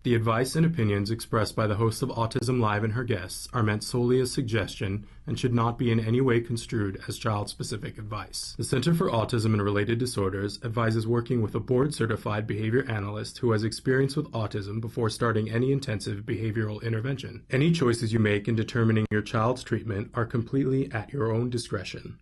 The advice and opinions expressed by the host of Autism Live and her guests are meant solely as suggestion and should not be in any way construed as child-specific advice. The Center for Autism and Related Disorders advises working with a board-certified behavior analyst who has experience with autism before starting any intensive behavioral intervention. Any choices you make in determining your child's treatment are completely at your own discretion.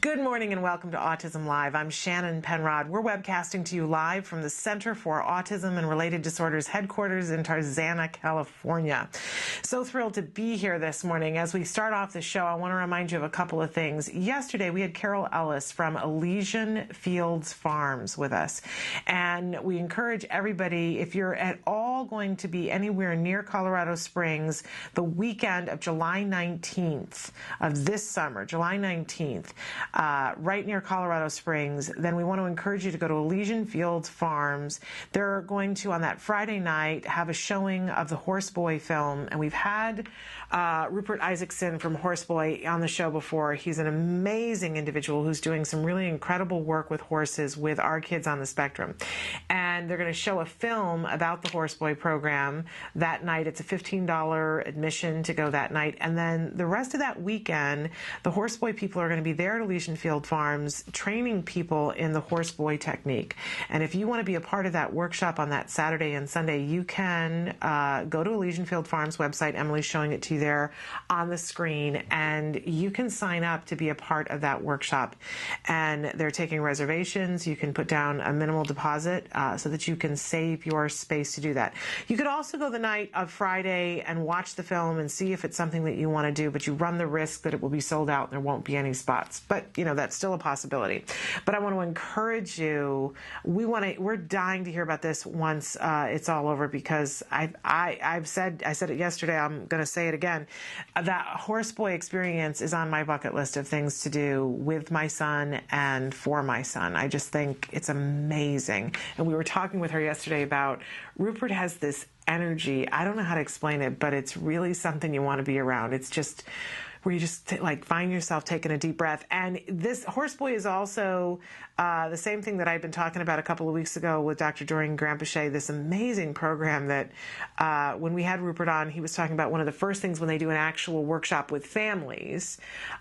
Good morning and welcome to Autism Live. I'm Shannon Penrod. We're webcasting to you live from the Center for Autism and Related Disorders headquarters in Tarzana, California. So thrilled to be here this morning. As we start off the show, I want to remind you of a couple of things. Yesterday, we had Carol Ellis from Elysian Fields Farms with us. And we encourage everybody, if you're at all going to be anywhere near Colorado Springs, the weekend of July 19th of this summer, July 19th, right near Colorado Springs, then we want to encourage you to go to Elysian Fields Farms. They're going to, on that Friday night, have a showing of the Horseboy film. And we've had Rupert Isaacson from Horseboy on the show before. He's an amazing individual who's doing some really incredible work with horses with our kids on the spectrum. And they're going to show a film about the Horseboy program that night. It's a $15 admission to go that night. And then the rest of that weekend, the Horseboy people are going to be there at Elysian Field Farms training people in the Horseboy technique. And if you want to be a part of that workshop on that Saturday and Sunday, you can go to Elysian Field Farms website. Emily's showing it to you there on the screen, and you can sign up to be a part of that workshop. And they're taking reservations. You can put down a minimal deposit so that you can save your space to do that. You could also go the night of Friday and watch the film and see if it's something that you want to do, but you run the risk that it will be sold out and there won't be any spots. But you know, that's still a possibility. But I want to encourage you. We're dying to hear about this once it's all over, because I said it yesterday. I'm going to say it again. That Horseboy experience is on my bucket list of things to do with my son and for my son. I just think it's amazing. And we were talking with her yesterday about Rupert has this energy. I don't know how to explain it, but it's really something you want to be around. It's just where you just like find yourself taking a deep breath. And this Horseboy is also the same thing that I've been talking about a couple of weeks ago with Dr. Doreen Grampachet, this amazing program that when we had Rupert on, he was talking about one of the first things when they do an actual workshop with families,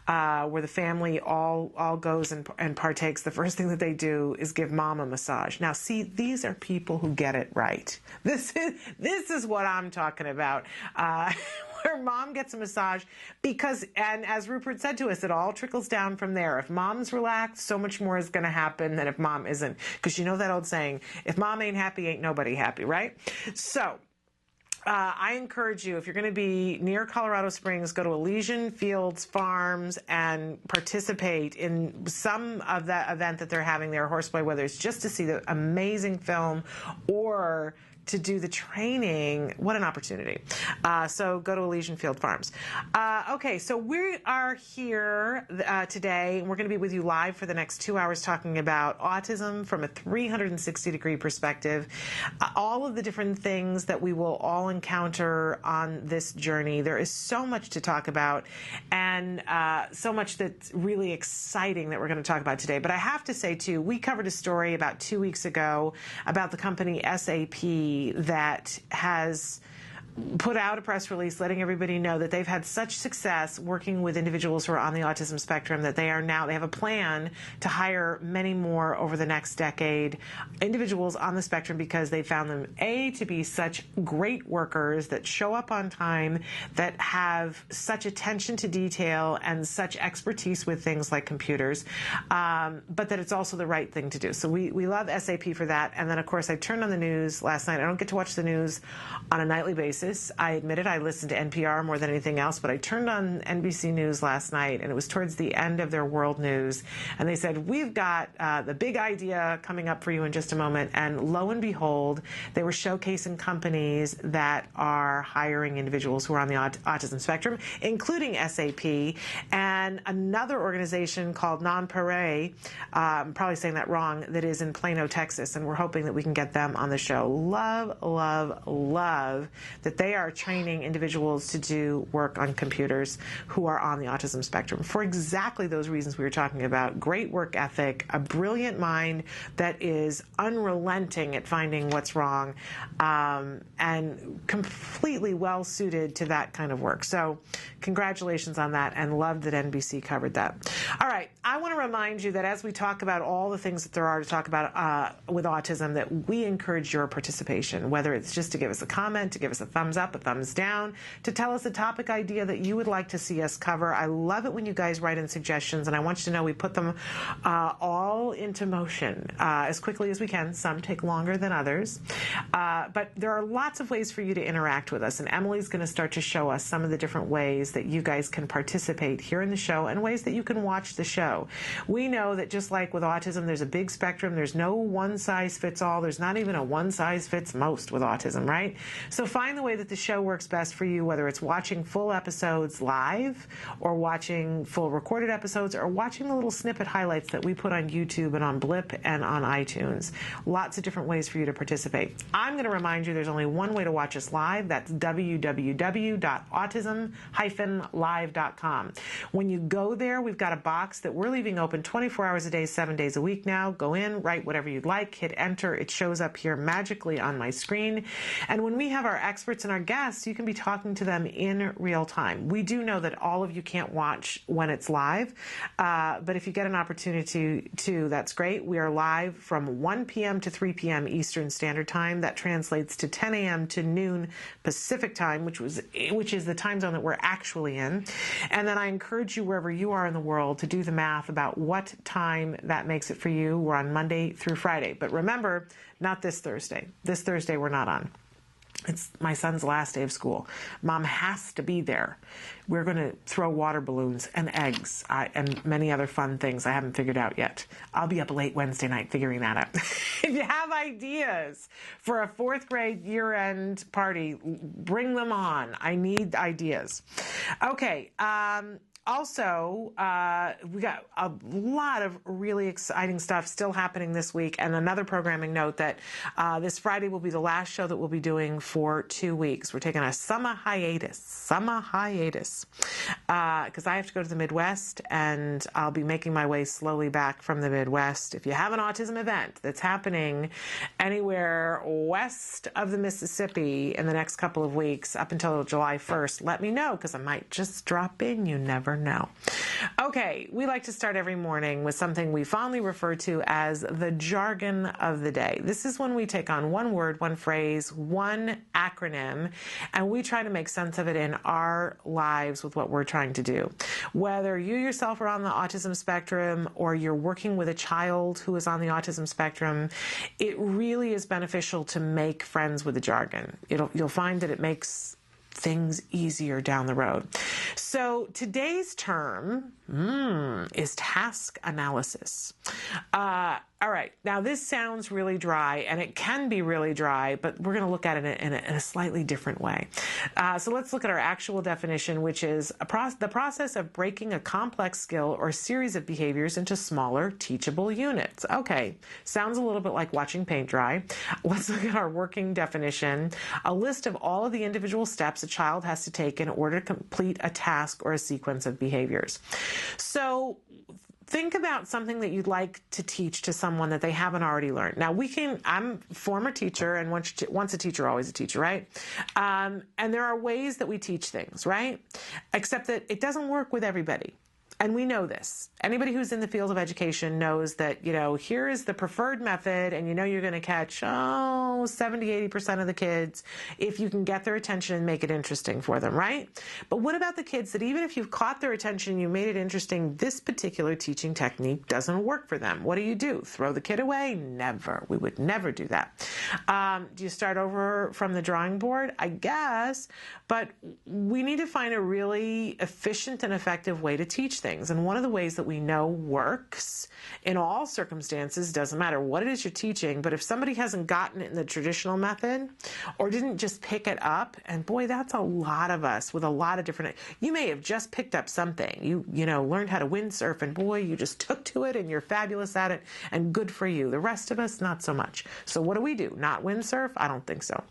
where the family all goes and partakes, the first thing that they do is give mom a massage. Now, see, these are people who get it right. This is what I'm talking about. Where mom gets a massage, because, and as Rupert said to us, it all trickles down from there. If mom's relaxed, so much more is going to happen than if mom isn't. Because you know that old saying, if mom ain't happy, ain't nobody happy, right? So I encourage you, if you're going to be near Colorado Springs, go to Elysian Fields Farms and participate in some of that event that they're having there, Horseboy, whether it's just to see the amazing film or to do the training. What an opportunity. So go to Elysian Field Farms. Okay, so we are here today, and we're going to be with you live for the next 2 hours talking about autism from a 360-degree perspective, all of the different things that we will all encounter on this journey. There is so much to talk about, and so much that's really exciting that we're going to talk about today. But I have to say, too, we covered a story about 2 weeks ago about the company SAP that has put out a press release letting everybody know that they've had such success working with individuals who are on the autism spectrum that they have a plan to hire many more over the next decade, individuals on the spectrum, because they found them, to be such great workers that show up on time, that have such attention to detail and such expertise with things like computers, but that it's also the right thing to do. So we love SAP for that. And then, of course, I turned on the news last night. I don't get to watch the news on a nightly basis, basis. I admit it, I listened to NPR more than anything else, but I turned on NBC News last night, and it was towards the end of their world news, and they said, we've got the big idea coming up for you in just a moment. And lo and behold, they were showcasing companies that are hiring individuals who are on the autism spectrum, including SAP, and another organization called Non-Pare, I'm probably saying that wrong, that is in Plano, Texas, and we're hoping that we can get them on the show. Love, love, love that they are training individuals to do work on computers who are on the autism spectrum for exactly those reasons we were talking about. Great work ethic, a brilliant mind that is unrelenting at finding what's wrong, and completely well suited to that kind of work. So congratulations on that, and love that NBC covered that. All right, I want to remind you that as we talk about all the things that there are to talk about with autism, that we encourage your participation, whether it's just to give us a comment, to give us a thumbs up, a thumbs down, to tell us a topic idea that you would like to see us cover. I love it when you guys write in suggestions, and I want you to know we put them all into motion as quickly as we can. Some take longer than others, but there are lots of ways for you to interact with us, and Emily's going to start to show us some of the different ways that you guys can participate here in the show and ways that you can watch the show. We know that just like with autism, there's a big spectrum. There's no one size fits all. There's not even a one size fits most with autism, right? So find the way that the show works best for you, whether it's watching full episodes live or watching full recorded episodes or watching the little snippet highlights that we put on YouTube and on Blip and on iTunes. Lots of different ways for you to participate. I'm going to remind you there's only one way to watch us live. That's www.autism-live.com. When you go there, we've got a box that we're leaving open 24 hours a day, 7 days a week now. Go in, write whatever you'd like, hit enter. It shows up here magically on my screen. And when we have our experts and our guests, you can be talking to them in real time. We do know that all of you can't watch when it's live, but if you get an opportunity to, that's great. We are live from 1 p.m. to 3 p.m. Eastern Standard Time. That translates to 10 a.m. to noon Pacific Time, which is the time zone that we're actually in. And then I encourage you, wherever you are in the world, to do the math about what time that makes it for you. We're on Monday through Friday. But remember, not this Thursday. This Thursday we're not on. It's my son's last day of school. Mom has to be there. We're going to throw water balloons and eggs and many other fun things I haven't figured out yet. I'll be up late Wednesday night figuring that out. If you have ideas for a fourth grade year-end party, bring them on. I need ideas. Okay. Also, we got a lot of really exciting stuff still happening this week, and another programming note that this Friday will be the last show that we'll be doing for 2 weeks. We're taking a summer hiatus, because I have to go to the Midwest, and I'll be making my way slowly back from the Midwest. If you have an autism event that's happening anywhere west of the Mississippi in the next couple of weeks up until July 1st, let me know, because I might just drop in. You never know. Okay, we like to start every morning with something we fondly refer to as the jargon of the day. This is when we take on one word, one phrase, one acronym, and we try to make sense of it in our lives with what we're trying to do. Whether you yourself are on the autism spectrum or you're working with a child who is on the autism spectrum, it really is beneficial to make friends with the jargon. You'll find that it makes things easier down the road. So today's term is task analysis. All right, now this sounds really dry, and it can be really dry, but we're going to look at it in a slightly different way. So let's look at our actual definition, which is the process of breaking a complex skill or series of behaviors into smaller, teachable units. Okay, sounds a little bit like watching paint dry. Let's look at our working definition, a list of all of the individual steps a child has to take in order to complete a task or a sequence of behaviors. So think about something that you'd like to teach to someone that they haven't already learned. Now, I'm a former teacher, and once a teacher, always a teacher, right? And there are ways that we teach things, right? Except that it doesn't work with everybody. And we know this. Anybody who's in the field of education knows that, here is the preferred method, and you're going to catch, 70, 80% of the kids if you can get their attention and make it interesting for them, right? But what about the kids that even if you've caught their attention, you made it interesting, this particular teaching technique doesn't work for them? What do? Throw the kid away? Never. We would never do that. Do you start over from the drawing board? I guess, but we need to find a really efficient and effective way to teach things. And one of the ways that we know works in all circumstances, doesn't matter what it is you're teaching, but if somebody hasn't gotten it in the traditional method or didn't just pick it up, and boy, that's a lot of us with a lot of different, you may have just picked up something. You learned how to windsurf, and boy, you just took to it and you're fabulous at it, and good for you. The rest of us, not so much. So what do? Not windsurf? I don't think so.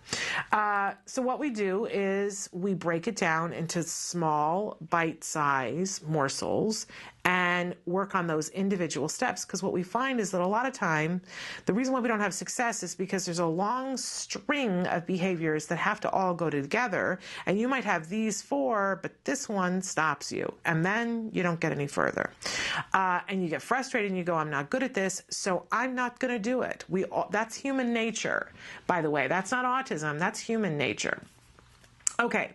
So what we do is we break it down into small bite-sized morsels and work on those individual steps. Because what we find is that a lot of time, the reason why we don't have success is because there's a long string of behaviors that have to all go together. And you might have these 4, but this one stops you. And then you don't get any further. And you get frustrated and you go, I'm not good at this, so I'm not going to do it. That's human nature, by the way. That's not autism. That's human nature. Okay,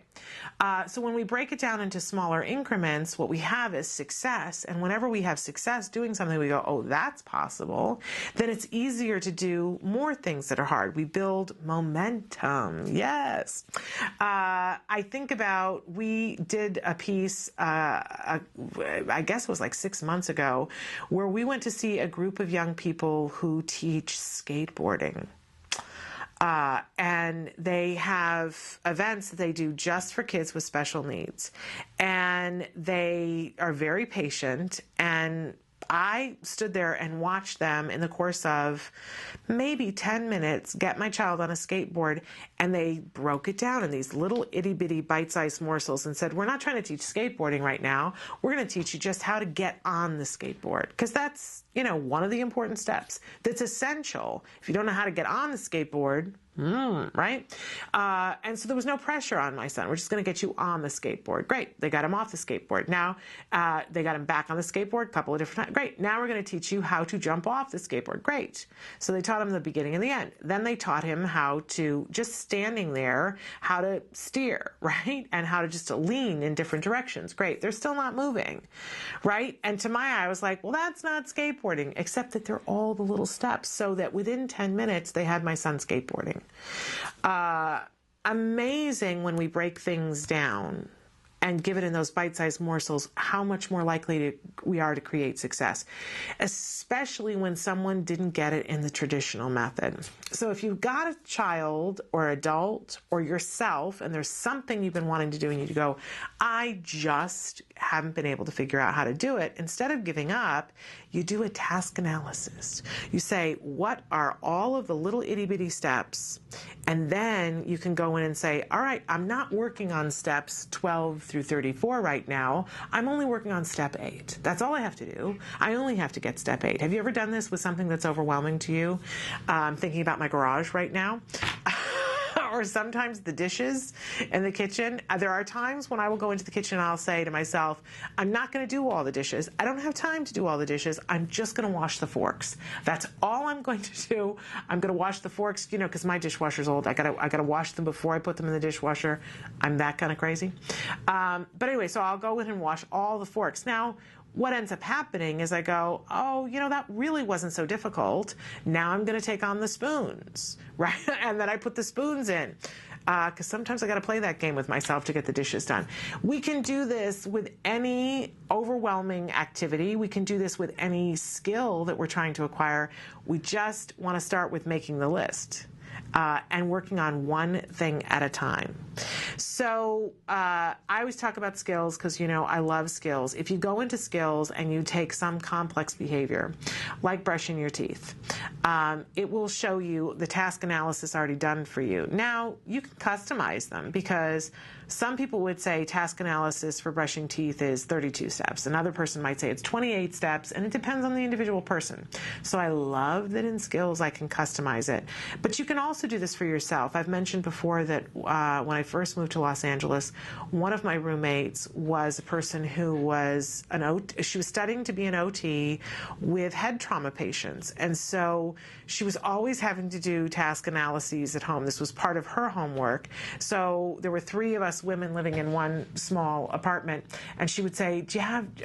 so when we break it down into smaller increments, what we have is success. And whenever we have success doing something, we go, oh, that's possible. Then it's easier to do more things that are hard. We build momentum. Yes. I think about, we did a piece, I guess it was like 6 months ago, where we went to see a group of young people who teach skateboarding. And they have events that they do just for kids with special needs. And they are very patient. And I stood there and watched them in the course of maybe 10 minutes get my child on a skateboard, and they broke it down in these little itty-bitty bite-sized morsels and said, we're not trying to teach skateboarding right now. We're going to teach you just how to get on the skateboard, because that's, one of the important steps that's essential. If you don't know how to get on the skateboard, right? And so there was no pressure on my son. We're just going to get you on the skateboard. Great. They got him off the skateboard. Now they got him back on the skateboard a couple of different times. Great. Now we're going to teach you how to jump off the skateboard. Great. So they taught him the beginning and the end. Then they taught him how to, just standing there, how to steer, right? And how to just lean in different directions. Great. They're still not moving, right? And to my eye, I was like, well, that's not skateboarding, except that they're all the little steps, so that within 10 minutes, they had my son skateboarding. Amazing when we break things down and give it in those bite-sized morsels, how much more likely we are to create success, especially when someone didn't get it in the traditional method. So if you've got a child or adult or yourself, and there's something you've been wanting to do and you go, I just haven't been able to figure out how to do it, instead of giving up, you do a task analysis. You say, what are all of the little itty-bitty steps? And then you can go in and say, all right, I'm not working on steps 12 through 34 right now. I'm only working on step 8. That's all I have to do. I only have to get step 8. Have you ever done this with something that's overwhelming to you? I'm thinking about my garage right now. Or sometimes the dishes in the kitchen. There are times when I will go into the kitchen and I'll say to myself, I'm not going to do all the dishes. I don't have time to do all the dishes. I'm just going to wash the forks. That's all I'm going to do. I'm going to wash the forks, because my dishwasher's old. I gotta wash them before I put them in the dishwasher. I'm that kind of crazy. But anyway, so I'll go in and wash all the forks. Now, what ends up happening is I go, oh, that really wasn't so difficult. Now I'm going to take on the spoons, right? And then I put the spoons in. Because sometimes I got to play that game with myself to get the dishes done. We can do this with any overwhelming activity. We can do this with any skill that we're trying to acquire. We just want to start with making the list. And working on one thing at a time. So I always talk about skills because, I love skills. If you go into skills and you take some complex behavior, like brushing your teeth, it will show you the task analysis already done for you. Now, you can customize them because some people would say task analysis for brushing teeth is 32 steps. Another person might say it's 28 steps, and it depends on the individual person. So I love that in skills I can customize it. But you can also do this for yourself. I've mentioned before that when I first moved to Los Angeles, one of my roommates was a person who was she was studying to be an OT with head trauma patients. And so she was always having to do task analyses at home. This was part of her homework. So there were 3 of us women living in one small apartment, and she would say,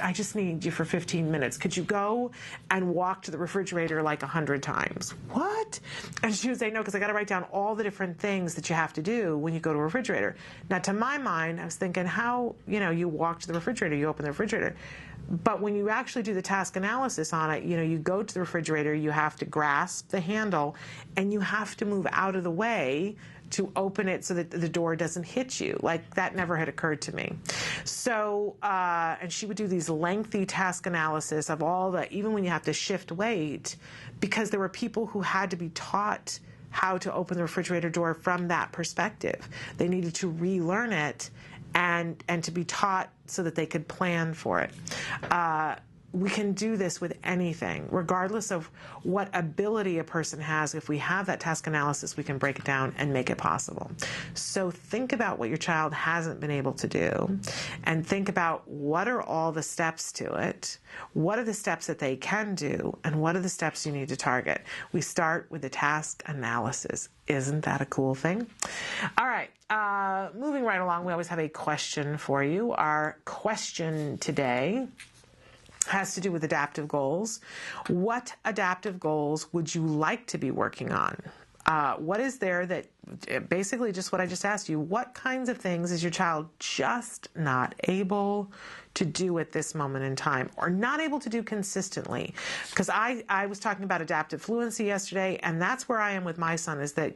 I just need you for 15 minutes. Could you go and walk to the refrigerator like 100 times? What? And she would say, no, because I got to write down all the different things that you have to do when you go to a refrigerator. Now, to my mind, I was thinking, how, you walk to the refrigerator, you open the refrigerator. But when you actually do the task analysis on it, you go to the refrigerator, you have to grasp the handle, and you have to move out of the way to open it so that the door doesn't hit you. Like, that never had occurred to me. So, and she would do these lengthy task analysis of all even when you have to shift weight, because there were people who had to be taught how to open the refrigerator door from that perspective. They needed to relearn it and to be taught so that they could plan for it. We can do this with anything, regardless of what ability a person has. If we have that task analysis, we can break it down and make it possible. So think about what your child hasn't been able to do, and think about what are all the steps to it, what are the steps that they can do, and what are the steps you need to target. We start with the task analysis. Isn't that a cool thing? All right, moving right along, we always have a question for you. Our question today has to do with adaptive goals. What adaptive goals would you like to be working on? What is there that, basically just what I just asked you, what kinds of things is your child just not able to do at this moment in time, or not able to do consistently? Because I was talking about adaptive fluency yesterday, and that's where I am with my son, is that,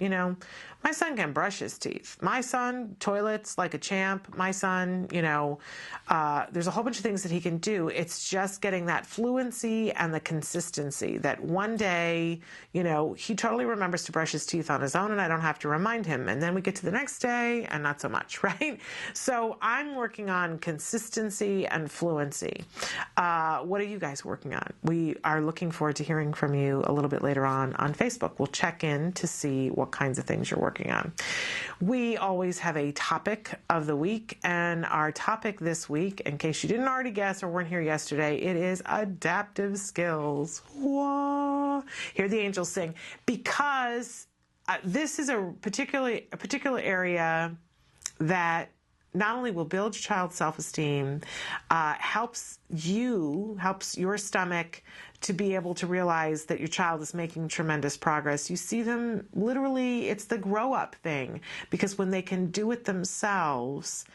my son can brush his teeth. My son toilets like a champ. My son, there's a whole bunch of things that he can do. It's just getting that fluency and the consistency that one day, he totally remembers to brush his teeth on his own, and I don't have to remind him. And then we get to the next day and not so much, right? So I'm working on consistency and fluency. What are you guys working on? We are looking forward to hearing from you a little bit later on Facebook. We'll check in to see what kinds of things you're working on. We always have a topic of the week, and our topic this week, in case you didn't already guess or weren't here yesterday, it is adaptive skills. Whoa. Hear the angels sing, because this is a particular area that not only will build your child's self-esteem, helps your stomach to be able to realize that your child is making tremendous progress. You see them, literally, it's the grow-up thing, because when they can do it themselves,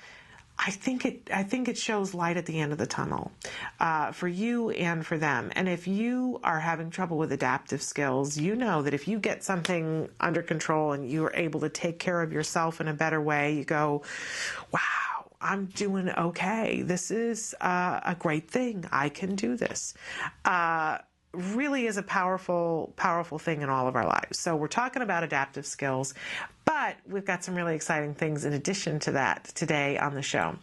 I think it shows light at the end of the tunnel for you and for them. And if you are having trouble with adaptive skills, you know that if you get something under control and you're able to take care of yourself in a better way, you go, wow, I'm doing okay. This is a great thing. I can do this. Really is a powerful, powerful thing in all of our lives. So we're talking about adaptive skills, but we've got some really exciting things in addition to that today on the show.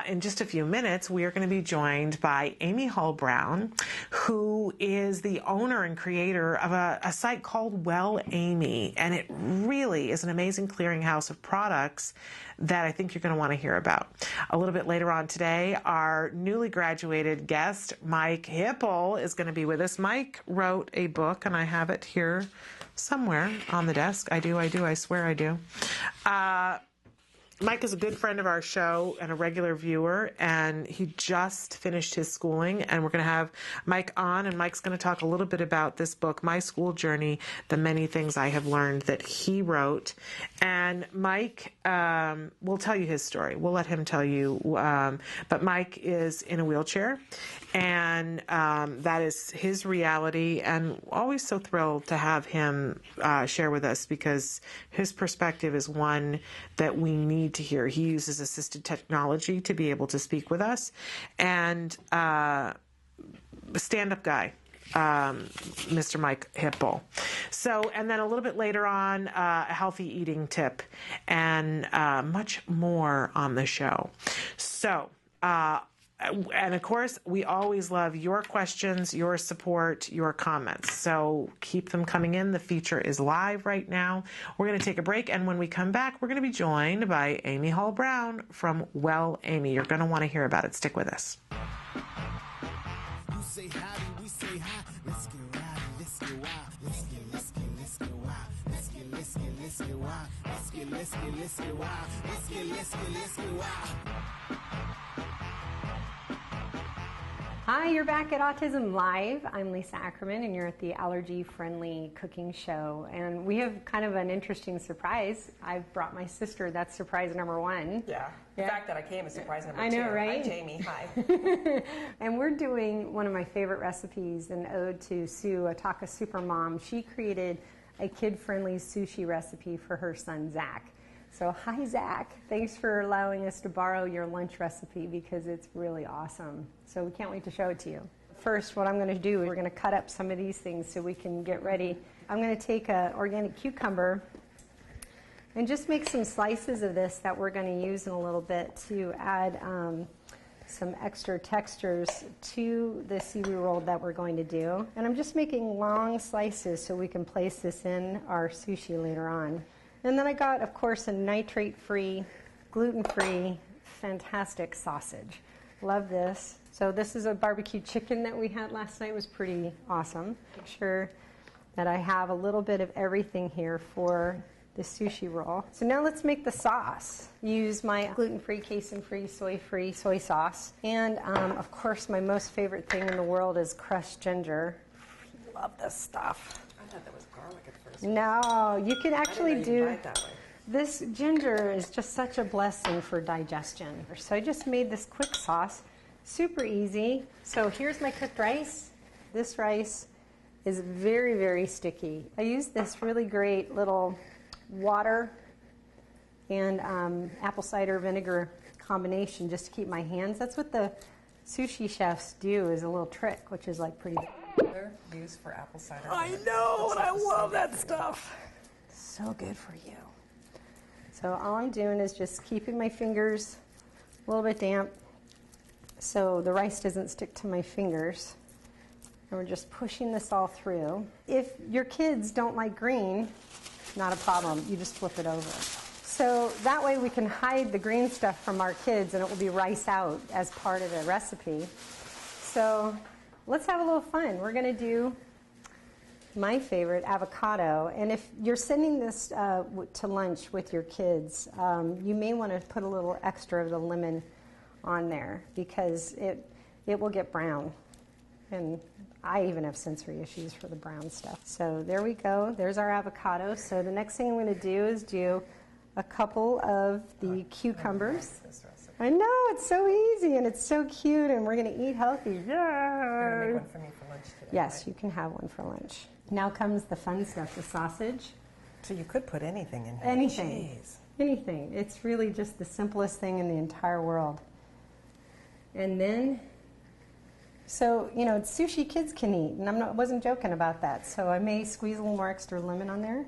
In just a few minutes, we are going to be joined by Amy Hull Brown, who is the owner and creator of a site called Well Amy, and it really is an amazing clearinghouse of products that I think you're going to want to hear about. A little bit later on today, our newly graduated guest, Mark Hipple, is going to be with us. Mike wrote a book, and I have it here somewhere on the desk. I swear I do. Mike is a good friend of our show and a regular viewer, and he just finished his schooling, and we're going to have Mike on, and Mike's going to talk a little bit about this book, My School Journey, the many things I have learned, that he wrote. And Mike will tell you his story. We'll let him tell you. But Mike is in a wheelchair, and that is his reality, and always so thrilled to have him share with us, because his perspective is one that we need to hear. He uses assisted technology to be able to speak with us, and stand-up guy. Mr. Mike Hipple. So, and then a little bit later on, a healthy eating tip, and much more on the show. So, and of course, we always love your questions, your support, your comments. So keep them coming in. The feature is live right now. We're going to take a break, and when we come back, we're going to be joined by Amy Hall Brown from Well Amy. You're going to want to hear about it. Stick with us. You say howdy, we say hi. Let's get rowdy, let's get wild. Let's get wild. Let's get wild. Let's get wild. Let's get wild. Hi, you're back at Autism Live. I'm Lisa Ackerman, and you're at the Allergy-Friendly Cooking Show. And we have kind of an interesting surprise. I've brought my sister. That's surprise number one. Yeah. The fact that I came is surprise number two. I know, right? Hi, Jamie. Hi. And we're doing one of my favorite recipes, an ode to Sue, a Taka super mom. She created a kid-friendly sushi recipe for her son, Zach. So, hi, Zach. Thanks for allowing us to borrow your lunch recipe because it's really awesome. So we can't wait to show it to you. First, what I'm going to do is we're going to cut up some of these things so we can get ready. I'm going to take an organic cucumber and just make some slices of this that we're going to use in a little bit to add some extra textures to the seaweed roll that we're going to do. And I'm just making long slices so we can place this in our sushi later on. And then I got, of course, a nitrate-free, gluten-free, fantastic sausage. Love this. So this is a barbecue chicken that we had last night. It was pretty awesome. Make sure that I have a little bit of everything here for the sushi roll. So now let's make the sauce. Use my gluten-free, casein-free, soy-free soy sauce. And, of course, my most favorite thing in the world is crushed ginger. Love this stuff. I thought that was garlic at first. No, you can actually do it that way. this. Ginger is just such a blessing for digestion. So I just made this quick sauce, super easy. So here's my cooked rice. This rice is very, very sticky. I use this really great little water and apple cider vinegar combination just to keep my hands. That's what the sushi chefs do, is a little trick, which is like pretty. They're used for apple cider. I know, and I love that stuff. So good for you. So all I'm doing is just keeping my fingers a little bit damp so the rice doesn't stick to my fingers. And we're just pushing this all through. If your kids don't like green, not a problem. You just flip it over. So that way we can hide the green stuff from our kids and it will be rice out as part of the recipe. So let's have a little fun. We're going to do my favorite, avocado. And if you're sending this to lunch with your kids, you may want to put a little extra of the lemon on there because it will get brown. And I even have sensory issues for the brown stuff. So there we go. There's our avocado. So the next thing I'm going to do is do a couple of the cucumbers. I know, it's so easy and it's so cute and we're going to eat healthy. You're going to make one for me for lunch today. Yes, right? you can have one for lunch. Now comes the fun stuff, the sausage. So you could put anything in here. Anything. Jeez. Anything. It's really just the simplest thing in the entire world. And then, so, you know, it's sushi kids can eat, and I wasn't joking about that. So I may squeeze a little more extra lemon on there.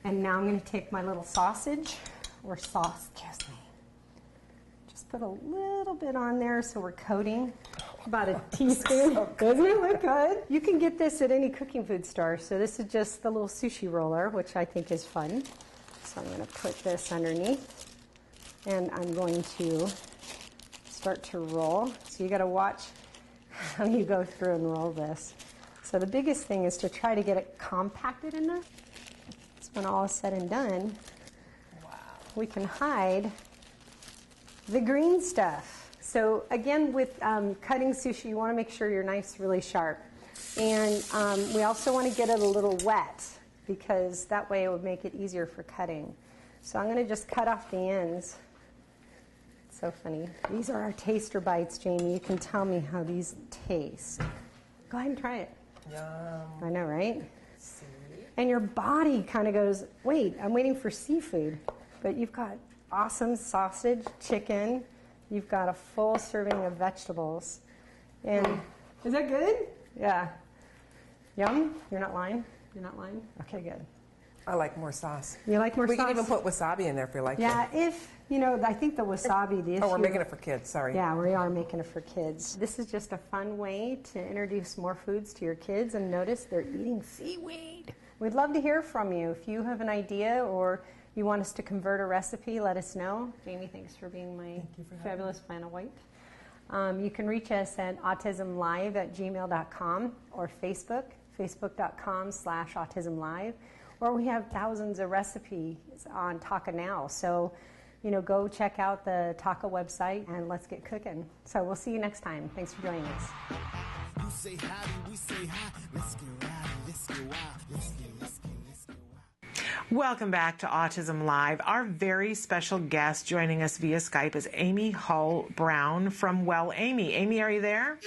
And now I'm going to take my little sausage, or sauce, excuse me. Just put a little bit on there so we're coating. About a teaspoon. Doesn't it look good? You can get this at any cooking food store. So this is just the little sushi roller, which I think is fun. So I'm going to put this underneath. And I'm going to start to roll. So you got to watch how you go through and roll this. So the biggest thing is to try to get it compacted enough. So when all is said and done, we can hide the green stuff. So again, with cutting sushi, you want to make sure your knife's really sharp. And we also want to get it a little wet because that way it would make it easier for cutting. So I'm going to just cut off the ends. It's so funny. These are our taster bites, Jamie. You can tell me how these taste. Go ahead and try it. Yum. I know, right? See? And your body kind of goes, wait, I'm waiting for seafood. But you've got awesome sausage, chicken. You've got a full serving of vegetables. And is that good? Yeah. Yum? You're not lying? You're not lying? Okay, good. I like more sauce. You like more We sauce? can even put wasabi in there if you like. Yeah, I think the wasabi, the issue... Oh, we're making it for kids, sorry. Yeah, we are making it for kids. This is just a fun way to introduce more foods to your kids, and notice they're eating seaweed. We'd love to hear from you. If you have an idea or you want us to convert a recipe, let us know. Jamie, thanks for being my fabulous Flannel White. You can reach us at autismlive@gmail.com or facebook.com/autismlive. Or we have thousands of recipes on Taka Now. So, go check out the Taka website and let's get cooking. So we'll see you next time. Thanks for joining us. You say howdy, we say hi. Let's get rowdy, let's get wild. Let's get wild. Welcome back to Autism Live. Our very special guest joining us via Skype is Amy Hull Brown from Well Amy. Amy, are you there?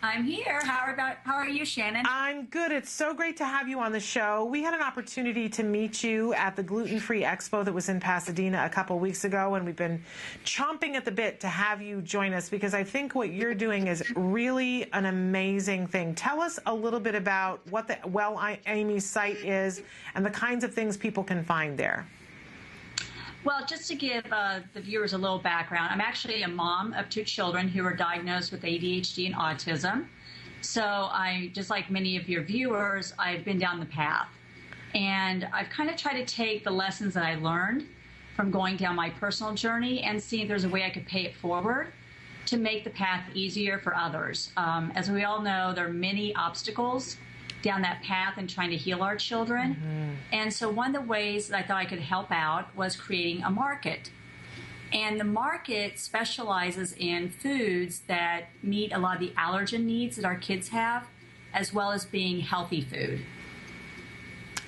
I'm here. How are you, Shannon? I'm good. It's so great to have you on the show. We had an opportunity to meet you at the Gluten Free Expo that was in Pasadena a couple weeks ago, and we've been chomping at the bit to have you join us because I think what you're doing is really an amazing thing. Tell us a little bit about what the Well Amy site is and the kinds of things people can find there. Well, just to give the viewers a little background, I'm actually a mom of 2 children who were diagnosed with ADHD and autism. So I, just like many of your viewers, I've been down the path. And I've kind of tried to take the lessons that I learned from going down my personal journey and see if there's a way I could pay it forward to make the path easier for others. As we all know, there are many obstacles down that path and trying to heal our children. Mm-hmm. And so one of the ways that I thought I could help out was creating a market. And the market specializes in foods that meet a lot of the allergen needs that our kids have, as well as being healthy food.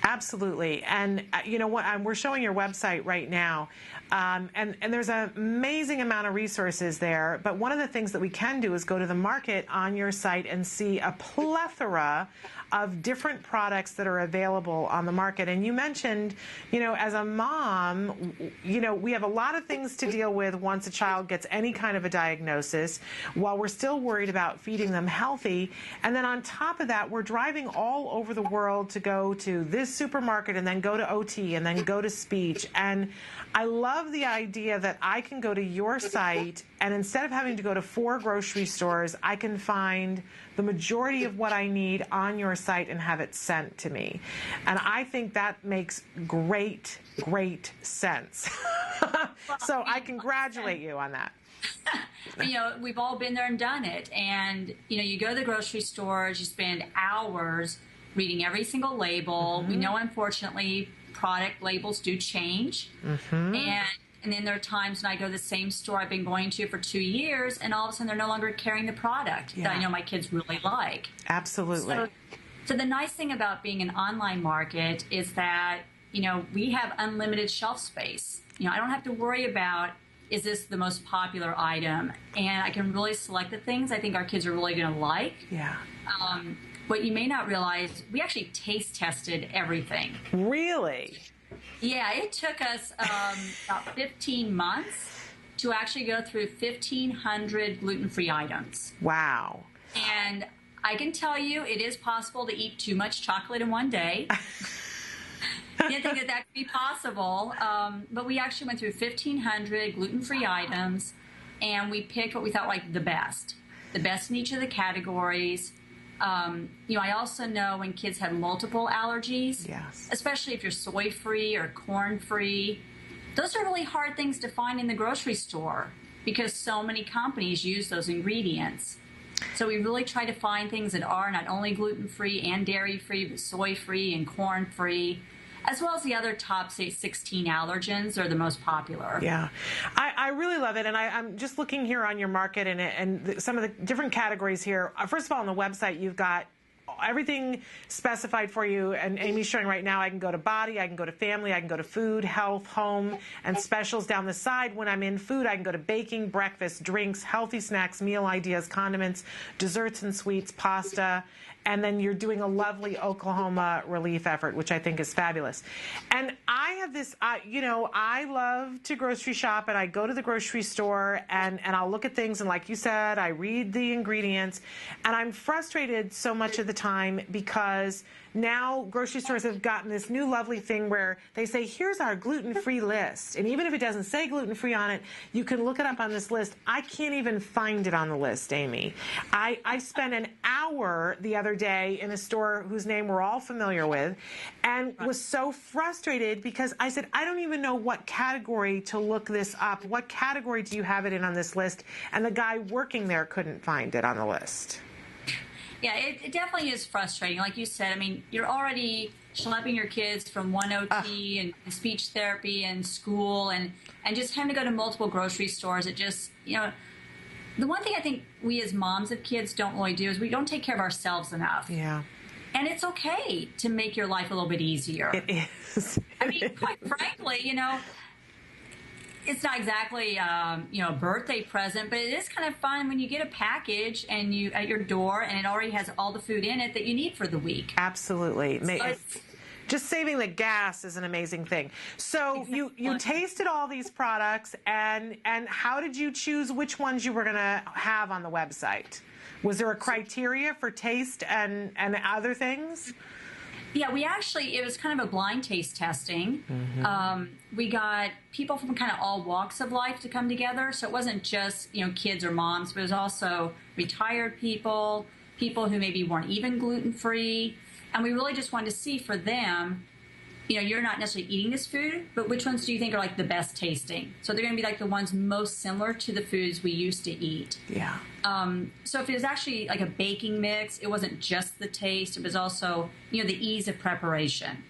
Absolutely. And you know what? We're showing your website right now. And there's an amazing amount of resources there. But one of the things that we can do is go to the market on your site and see a plethora of different products that are available on the market. And you mentioned, as a mom, we have a lot of things to deal with once a child gets any kind of a diagnosis, while we're still worried about feeding them healthy. And then on top of that, we're driving all over the world to go to this supermarket and then go to OT and then go to speech. And I love the idea that I can go to your site and instead of having to go to 4 grocery stores, I can find the majority of what I need on your site and have it sent to me. And I think that makes great, great sense. So I congratulate you on that. We've all been there and done it. And, you go to the grocery stores, you spend hours reading every single label. Mm-hmm. We know, unfortunately, product labels do change. Mm-hmm. And then there are times when I go to the same store I've been going to for 2 years, and all of a sudden they're no longer carrying the product that I know my kids really like. Absolutely. So the nice thing about being an online market is that, we have unlimited shelf space. I don't have to worry about, is this the most popular item? And I can really select the things I think our kids are really going to like. Yeah. What you may not realize, we actually taste tested everything. Really? Yeah, it took us about 15 months to actually go through 1,500 gluten-free items. Wow. And I can tell you, it is possible to eat too much chocolate in one day. Didn't think that could be possible, but we actually went through 1,500 gluten-free items, and we picked what we thought like the best in each of the categories. I also know when kids have multiple allergies, yes, especially if you're soy-free or corn-free, those are really hard things to find in the grocery store because so many companies use those ingredients. So we really try to find things that are not only gluten-free and dairy-free, but soy-free and corn-free, as well as the other top, say, 16 allergens are the most popular. Yeah, I really love it. And I'm just looking here on your market and some of the different categories here. First of all, on the website, you've got everything specified for you. And Amy's showing right now, I can go to body, I can go to family, I can go to food, health, home, and specials down the side. When I'm in food, I can go to baking, breakfast, drinks, healthy snacks, meal ideas, condiments, desserts and sweets, pasta. And then you're doing a lovely Oklahoma relief effort, which I think is fabulous. And I have this, I love to grocery shop, and I go to the grocery store, and I'll look at things, and like you said, I read the ingredients, and I'm frustrated so much of the time time because now grocery stores have gotten this new lovely thing where they say, here's our gluten-free list. And even if it doesn't say gluten-free on it, you can look it up on this list. I can't even find it on the list, Amy. I spent an hour the other day in a store whose name we're all familiar with and was so frustrated because I said, I don't even know what category to look this up. What category do you have it in on this list? And the guy working there couldn't find it on the list. Yeah, it definitely is frustrating. Like you said, I mean, you're already schlepping your kids from one OT and speech therapy and school and just having to go to multiple grocery stores. It just, the one thing I think we as moms of kids don't really do is we don't take care of ourselves enough. Yeah. And it's okay to make your life a little bit easier. It is. I mean, quite frankly, it's not exactly, a birthday present, but it is kind of fun when you get a package and you at your door and it already has all the food in it that you need for the week. Absolutely. Just saving the gas is an amazing thing. So Exactly. you tasted all these products and how did you choose which ones you were going to have on the website? Was there a criteria for taste and other things? Yeah, it was kind of a blind taste testing. Mm-hmm. We got people from kind of all walks of life to come together. So it wasn't just, kids or moms, but it was also retired people who maybe weren't even gluten-free. And we really just wanted to see for them, you're not necessarily eating this food, but which ones do you think are like the best tasting? So they're going to be like the ones most similar to the foods we used to eat. Yeah. So if it was actually like a baking mix, it wasn't just the taste. It was also, the ease of preparation.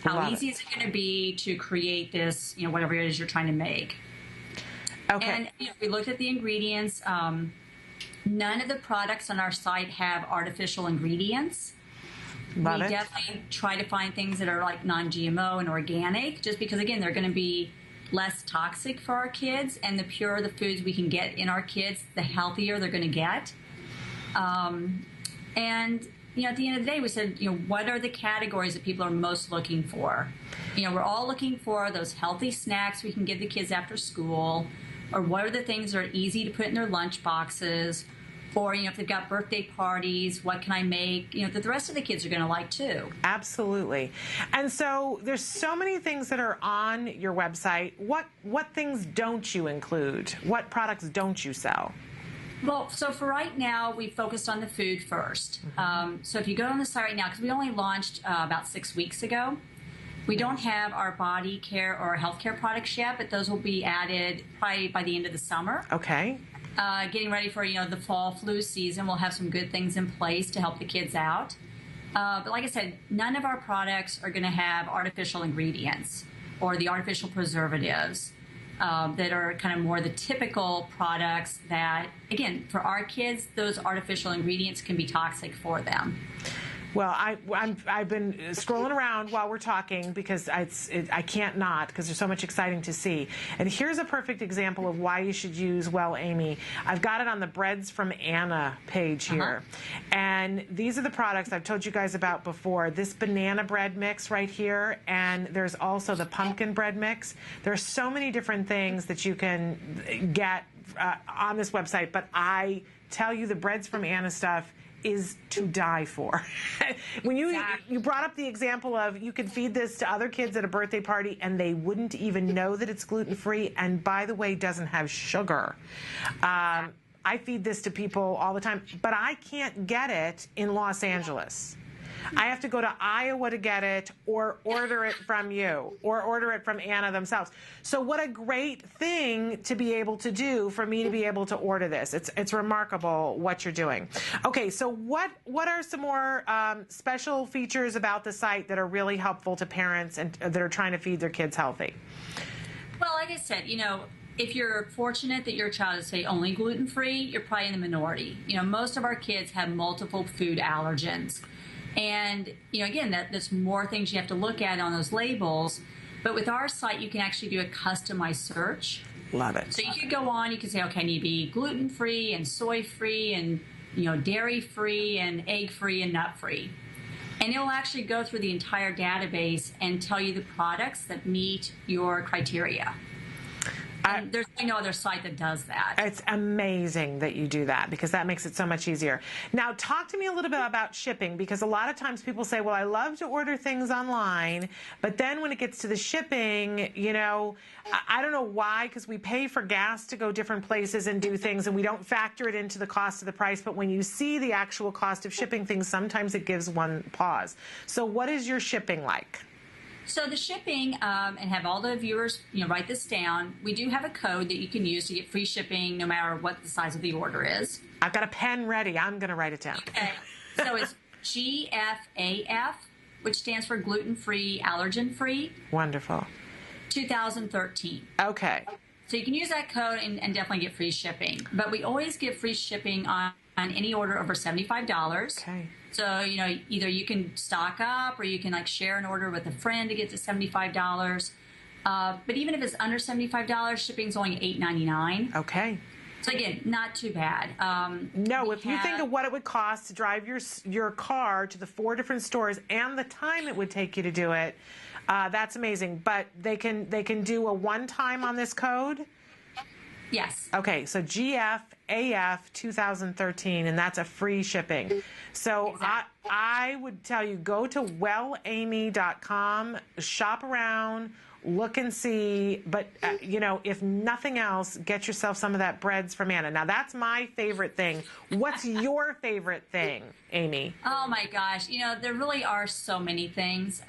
How easy is it going to be to create this, whatever it is you're trying to make? Okay. And we looked at the ingredients. None of the products on our site have artificial ingredients. We definitely try to find things that are like non-GMO and organic, just because, again, they're going to be less toxic for our kids, and the purer the foods we can get in our kids, the healthier they're going to get. And, at the end of the day, we said, what are the categories that people are most looking for? We're all looking for those healthy snacks we can give the kids after school, or what are the things that are easy to put in their lunch boxes, or, if they've got birthday parties, what can I make, that the rest of the kids are going to like too. Absolutely. And so there's so many things that are on your website. What things don't you include? What products don't you sell? Well, so for right now, we focused on the food first. Mm-hmm. So if you go on the site right now, because we only launched about 6 weeks ago, we don't have our body care or healthcare products yet, but those will be added probably by the end of the summer. Okay. Getting ready for, the fall flu season. We'll have some good things in place to help the kids out. But like I said, none of our products are going to have artificial ingredients or the artificial preservatives that are kind of more the typical products that, again, for our kids, those artificial ingredients can be toxic for them. Well, I've been scrolling around while we're talking because I can't not, because there's so much exciting to see. And here's a perfect example of why you should use Well Amy. I've got it on the Breads from Anna page here. And these are the products I've told you guys about before. This banana bread mix right here, and there's also the pumpkin bread mix. There are so many different things that you can get on this website, but I tell you the Breads from Anna stuff is to die for. When you brought up the example of you could feed this to other kids at a birthday party and they wouldn't even know that it's gluten-free, and by the way, doesn't have sugar. I feed this to people all the time, but I can't get it in Los Angeles. I have to go to Iowa to get it, or order it from you, or order it from Anna themselves. So what a great thing to be able to do for me to be able to order this. It's remarkable what you're doing. Okay, so what are some more special features about the site that are really helpful to parents and that are trying to feed their kids healthy? Well, like I said, if you're fortunate that your child is, say, only gluten-free, you're probably in the minority. Most of our kids have multiple food allergens. And, again, there's more things you have to look at on those labels. But with our site, you can actually do a customized search. Love it. So you could go on, you can say, okay, I need to be gluten-free and soy-free and, dairy-free and egg-free and nut-free. And it will actually go through the entire database and tell you the products that meet your criteria. And there's no other site that does that. It's amazing that you do that because that makes it so much easier. Now, talk to me a little bit about shipping, because a lot of times people say, well, I love to order things online, but then when it gets to the shipping, you know, I don't know why, because we pay for gas to go different places and do things, and we don't factor it into the cost of the price. But when you see the actual cost of shipping things, sometimes it gives one pause. So what is your shipping like? So the shipping, and have all the viewers, write this down. We do have a code that you can use to get free shipping no matter what the size of the order is. I've got a pen ready. I'm going to write it down. Okay. So it's GFAF, which stands for gluten-free, allergen-free. Wonderful. 2013. Okay. So you can use that code and definitely get free shipping. But we always give free shipping on any order over $75. Okay. So, either you can stock up or you can share an order with a friend to get to $75. But even if it's under $75, shipping's only $8.99. Okay. So again, not too bad. No, if you think of what it would cost to drive your car to the 4 different stores and the time it would take you to do it, that's amazing. But they can do a one-time on this code? Yes. Okay, so GFAF 2013, and that's a free shipping. So exactly. I would tell you, go to wellamy.com, shop around, look and see, but, if nothing else, get yourself some of that breads from Anna. Now, that's my favorite thing. What's your favorite thing, Amy? Oh, my gosh. There really are so many things.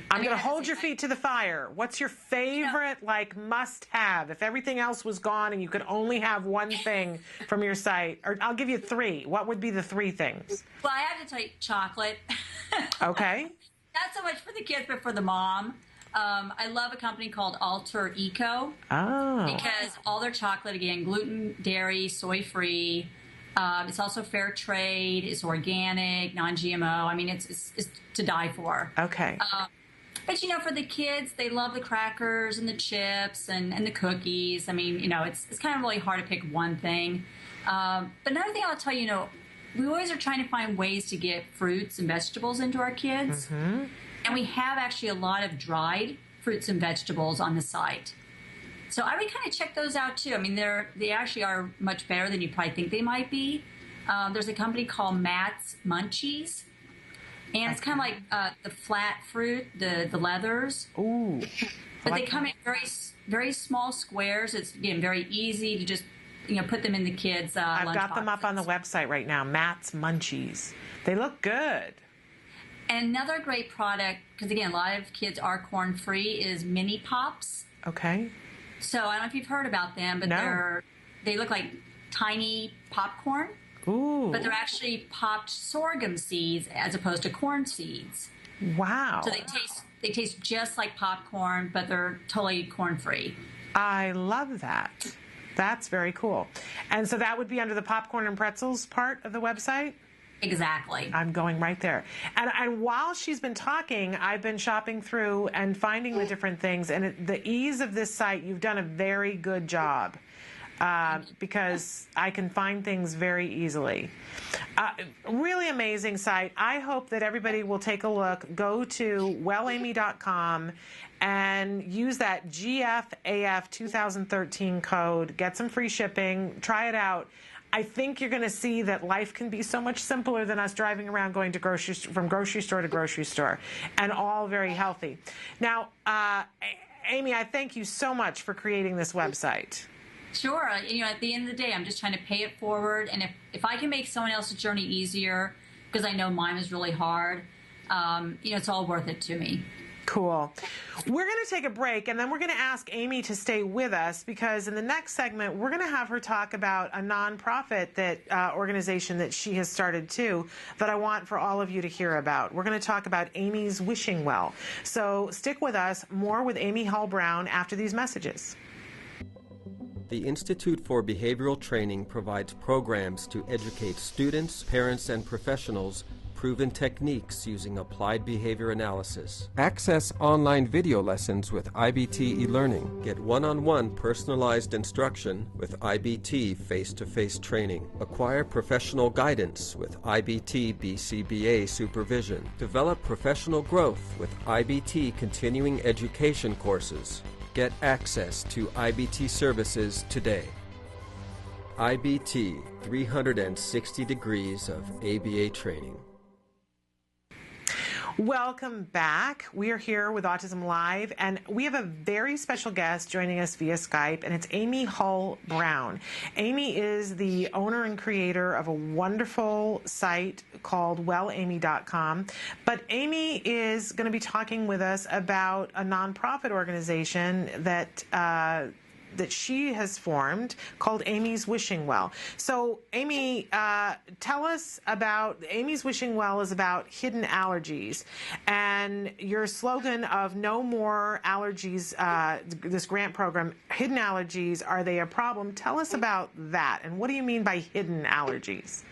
I'm going to hold your feet to the fire. What's your favorite, must-have? If everything else was gone and you could only have one thing from your site, or I'll give you 3. What would be the 3 things? Well, I have to tell you, chocolate. Okay. Not so much for the kids, but for the mom. I love a company called Alter Eco. Oh. Because all their chocolate, again, gluten, dairy, soy-free. It's also fair trade. It's organic, non-GMO. I mean, it's to die for. Okay. But, for the kids, they love the crackers and the chips and the cookies. I mean, it's kind of really hard to pick one thing. But another thing I'll tell you, we always are trying to find ways to get fruits and vegetables into our kids. Mm-hmm. And we have actually a lot of dried fruits and vegetables on the site. So I would kind of check those out, too. I mean, they actually are much better than you probably think they might be. There's a company called Matt's Munchies. And it's kind of like the flat fruit, the leathers. Ooh. But they come in very, very small squares. It's, again, very easy to just, put them in the kids' I've got them up on the website right now, Matt's Munchies. They look good. And another great product, because, again, a lot of kids are corn-free, is Mini Pops. Okay. So I don't know if you've heard about them, but they look like tiny popcorn. Ooh. But they're actually popped sorghum seeds as opposed to corn seeds. Wow. So they taste just like popcorn, but they're totally corn-free. I love that. That's very cool. And so that would be under the popcorn and pretzels part of the website? Exactly. I'm going right there. And while she's been talking, I've been shopping through and finding the different things. And the ease of this site, you've done a very good job. Because I can find things very easily. Really amazing site. I hope that everybody will take a look. Go to wellamy.com and use that GFAF 2013 code. Get some free shipping. Try it out. I think you're going to see that life can be so much simpler than us driving around going to from grocery store to grocery store, and all very healthy. Now, Amy, I thank you so much for creating this website. Sure. At the end of the day, I'm just trying to pay it forward. And if I can make someone else's journey easier, because I know mine was really hard, it's all worth it to me. Cool. We're going to take a break, and then we're going to ask Amy to stay with us, because in the next segment, we're going to have her talk about a nonprofit organization that she has started too, that I want for all of you to hear about. We're going to talk about Amy's Wishing Well. So stick with us. More with Amy Hull Brown after these messages. The Institute for Behavioral Training provides programs to educate students, parents, and professionals proven techniques using applied behavior analysis. Access online video lessons with IBT eLearning. Get one-on-one personalized instruction with IBT face-to-face training. Acquire professional guidance with IBT BCBA supervision. Develop professional growth with IBT continuing education courses. Get access to IBT services today. IBT, 360 degrees of ABA training. Welcome back. We are here with Autism Live, and we have a very special guest joining us via Skype, and it's Amy Hull Brown. Amy is the owner and creator of a wonderful site called wellamy.com, but Amy is going to be talking with us about a nonprofit organization that she has formed called Amy's Wishing Well. So, Amy, tell us about Amy's Wishing Well is about hidden allergies, and your slogan of no more allergies, this grant program, hidden allergies, are they a problem? Tell us about that, and what do you mean by hidden allergies?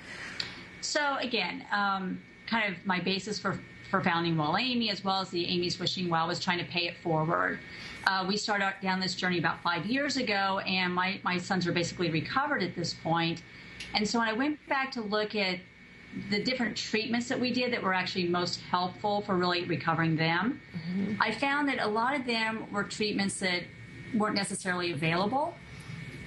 So, again, kind of my basis for founding Well Amy, as well as the Amy's Wishing Well, was trying to pay it forward. We started down this journey about 5 years ago, and my sons are basically recovered at this point. And so when I went back to look at the different treatments that we did that were actually most helpful for really recovering them, I found that a lot of them were treatments that weren't necessarily available,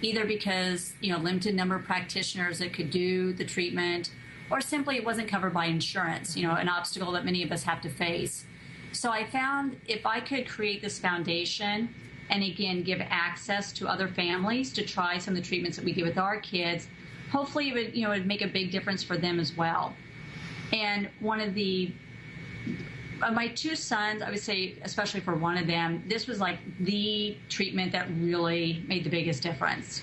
either because, limited number of practitioners that could do the treatment, or simply it wasn't covered by insurance, an obstacle that many of us have to face. So I found if I could create this foundation and, again, give access to other families to try some of the treatments that we do with our kids, hopefully it would, it would make a big difference for them as well. And one of my two sons, I would say, especially for one of them, this was like the treatment that really made the biggest difference.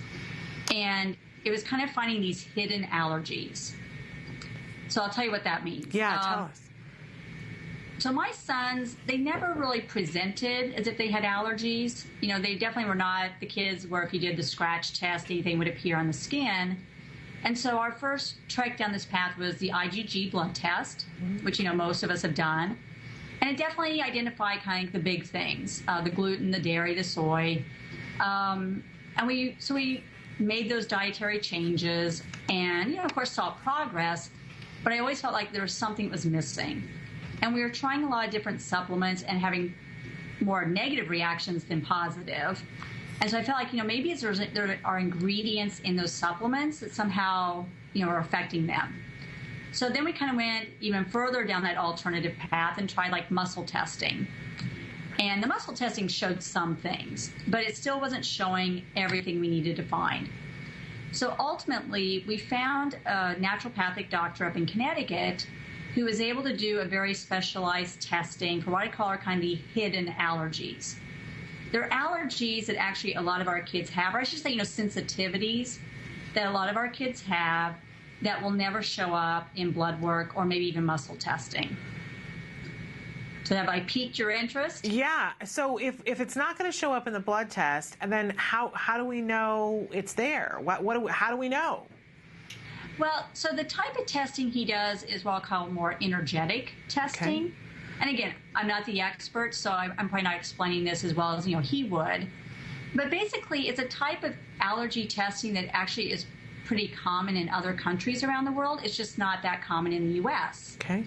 And it was kind of finding these hidden allergies. So I'll tell you what that means. Yeah, tell us. So my sons, they never really presented as if they had allergies. They definitely were not the kids where if you did the scratch test, anything would appear on the skin. And so our first trek down this path was the IgG blood test, which, most of us have done. And it definitely identified kind of the big things, the gluten, the dairy, the soy. And we made those dietary changes and, of course, saw progress. But I always felt like there was something that was missing. And we were trying a lot of different supplements and having more negative reactions than positive. And so I felt like, maybe there are ingredients in those supplements that somehow, are affecting them. So then we kind of went even further down that alternative path and tried like muscle testing. And the muscle testing showed some things, but it still wasn't showing everything we needed to find. So ultimately, we found a naturopathic doctor up in Connecticut who was able to do a very specialized testing for what I call our kind of the hidden allergies. They're allergies that actually a lot of our kids have, or I should say, sensitivities that a lot of our kids have that will never show up in blood work or maybe even muscle testing. So have I piqued your interest? Yeah. So if it's not going to show up in the blood test, and then how do we know it's there? How do we know? Well, so the type of testing he does is what I'll call more energetic testing. Okay. And again, I'm not the expert, so I'm probably not explaining this as well as he would. But basically, it's a type of allergy testing that actually is pretty common in other countries around the world. It's just not that common in the U.S. Okay.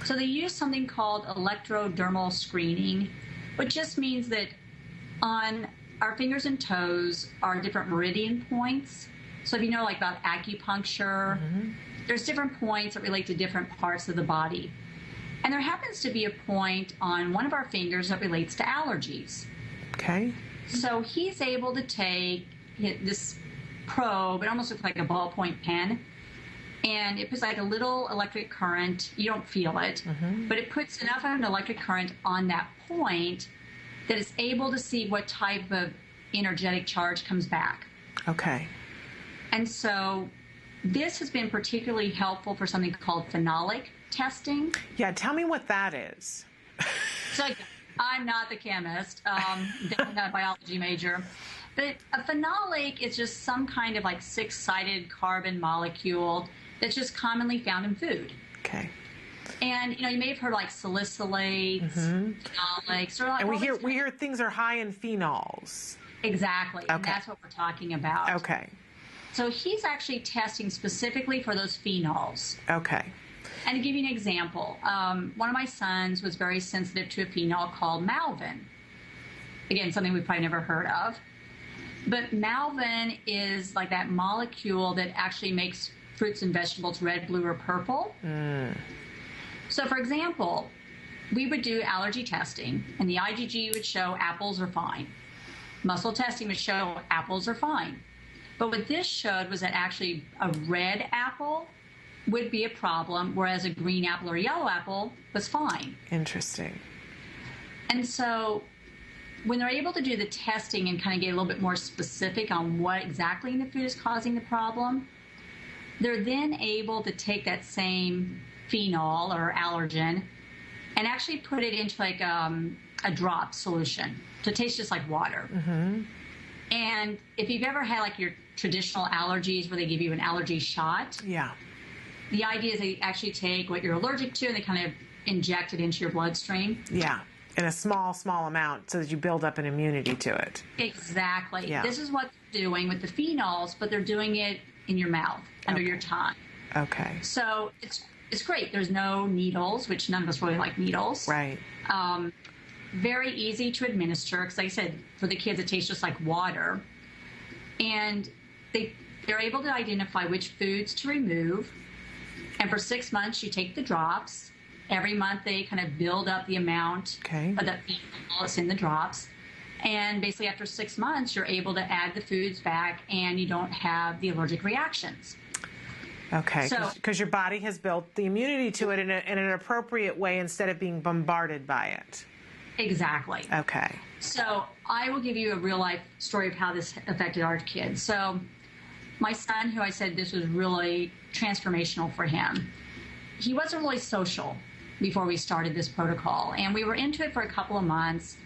So they use something called electrodermal screening, which just means that on our fingers and toes are different meridian points. So if you know like about acupuncture, there's different points that relate to different parts of the body. And there happens to be a point on one of our fingers that relates to allergies. Okay. So he's able to take this probe, it almost looks like a ballpoint pen, and it puts like a little electric current. You don't feel it, but it puts enough of an electric current on that point that it's able to see what type of energetic charge comes back. Okay. And so this has been particularly helpful for something called phenolic testing. Yeah, tell me what that is. So I'm not the chemist, definitely not a biology major. But a phenolic is just some kind of like six-sided carbon molecule that's just commonly found in food. Okay. And you may have heard like salicylates, phenolics, or like. And we hear things are high in phenols. Exactly. Okay. And that's what we're talking about. Okay. So he's actually testing specifically for those phenols. Okay. And to give you an example, one of my sons was very sensitive to a phenol called Malvin. Again, something we've probably never heard of. But Malvin is like that molecule that actually makes fruits and vegetables red, blue, or purple. So, for example, we would do allergy testing, and the IgG would show apples are fine. Muscle testing would show apples are fine. But what this showed was that actually a red apple would be a problem, whereas a green apple or yellow apple was fine. Interesting. And so when they're able to do the testing and kind of get a little bit more specific on what exactly in the food is causing the problem, they're then able to take that same phenol or allergen and actually put it into like a drop solution. So it tastes just like water. And if you've ever had like your traditional allergies where they give you an allergy shot, the idea is they actually take what you're allergic to and they kind of inject it into your bloodstream. In a small amount so that you build up an immunity to it. Exactly. This is what they're doing with the phenols, but they're doing it in your mouth, under your tongue. Okay. So it's great. There's no needles, which none of us really like needles. Right. Very easy to administer, because like I said, for the kids it tastes just like water. And they're able to identify which foods to remove. And for 6 months you take the drops. Every month they kind of build up the amount of that phenol that's in the drops. And basically after 6 months, you're able to add the foods back and you don't have the allergic reactions. Okay, So, because your body has built the immunity to it in an appropriate way instead of being bombarded by it. Exactly. Okay. So I will give you a real life story of how this affected our kids. So my son, who I said this was really transformational for him, he wasn't really social before we started this protocol. And we were into it for a couple of months.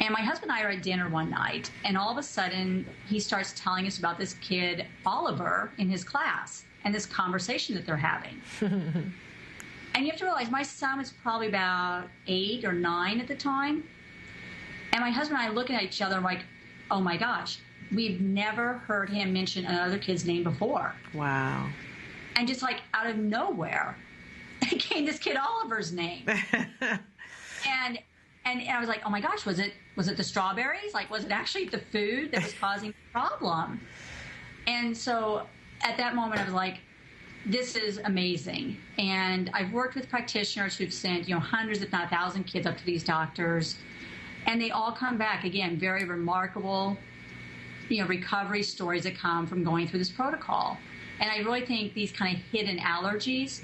And my husband and I are at dinner one night, and all of a sudden he starts telling us about this kid, Oliver, in his class, and this conversation that they're having. And you have to realize my son was probably about 8 or 9 at the time. And my husband and I looking at each other like, oh my gosh, we've never heard him mention another kid's name before. Wow. And just like out of nowhere came this kid Oliver's name. And I was like, oh my gosh, was it the strawberries? Like, was it actually the food that was causing the problem? And so at that moment I was like, this is amazing. And I've worked with practitioners who've sent, hundreds, if not 1,000 kids up to these doctors. And they all come back, again, very remarkable, recovery stories that come from going through this protocol. And I really think these kind of hidden allergies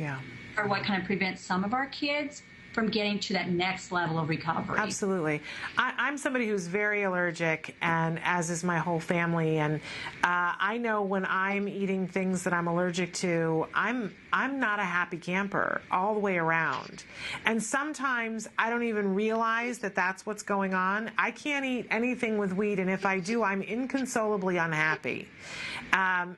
are what kind of prevents some of our kids from getting to that next level of recovery. Absolutely. I'm somebody who's very allergic, and as is my whole family. And I know when I'm eating things that I'm allergic to, I'm not a happy camper all the way around. And sometimes I don't even realize that that's what's going on. I can't eat anything with wheat, and if I do, I'm inconsolably unhappy.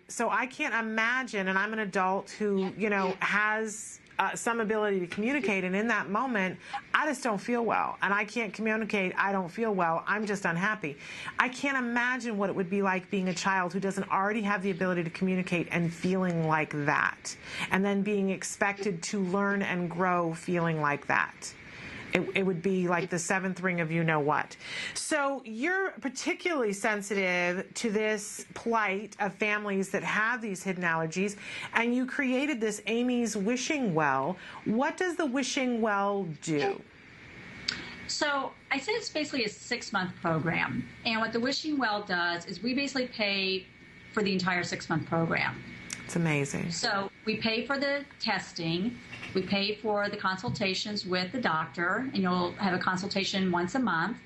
So I can't imagine, and I'm an adult who, has some ability to communicate, and in that moment I just don't feel well, and I can't communicate. I don't feel well. I'm just unhappy. I can't imagine what it would be like being a child who doesn't already have the ability to communicate and feeling like that, and then being expected to learn and grow feeling like that. It would be like the seventh ring of you-know-what. So you're particularly sensitive to this plight of families that have these hidden allergies, and you created this Amy's Wishing Well. What does the Wishing Well do? So I said it's basically a 6-month program. And what the Wishing Well does is we basically pay for the entire 6-month program. It's amazing. So we pay for the testing. We pay for the consultations with the doctor, and you'll have a consultation once a month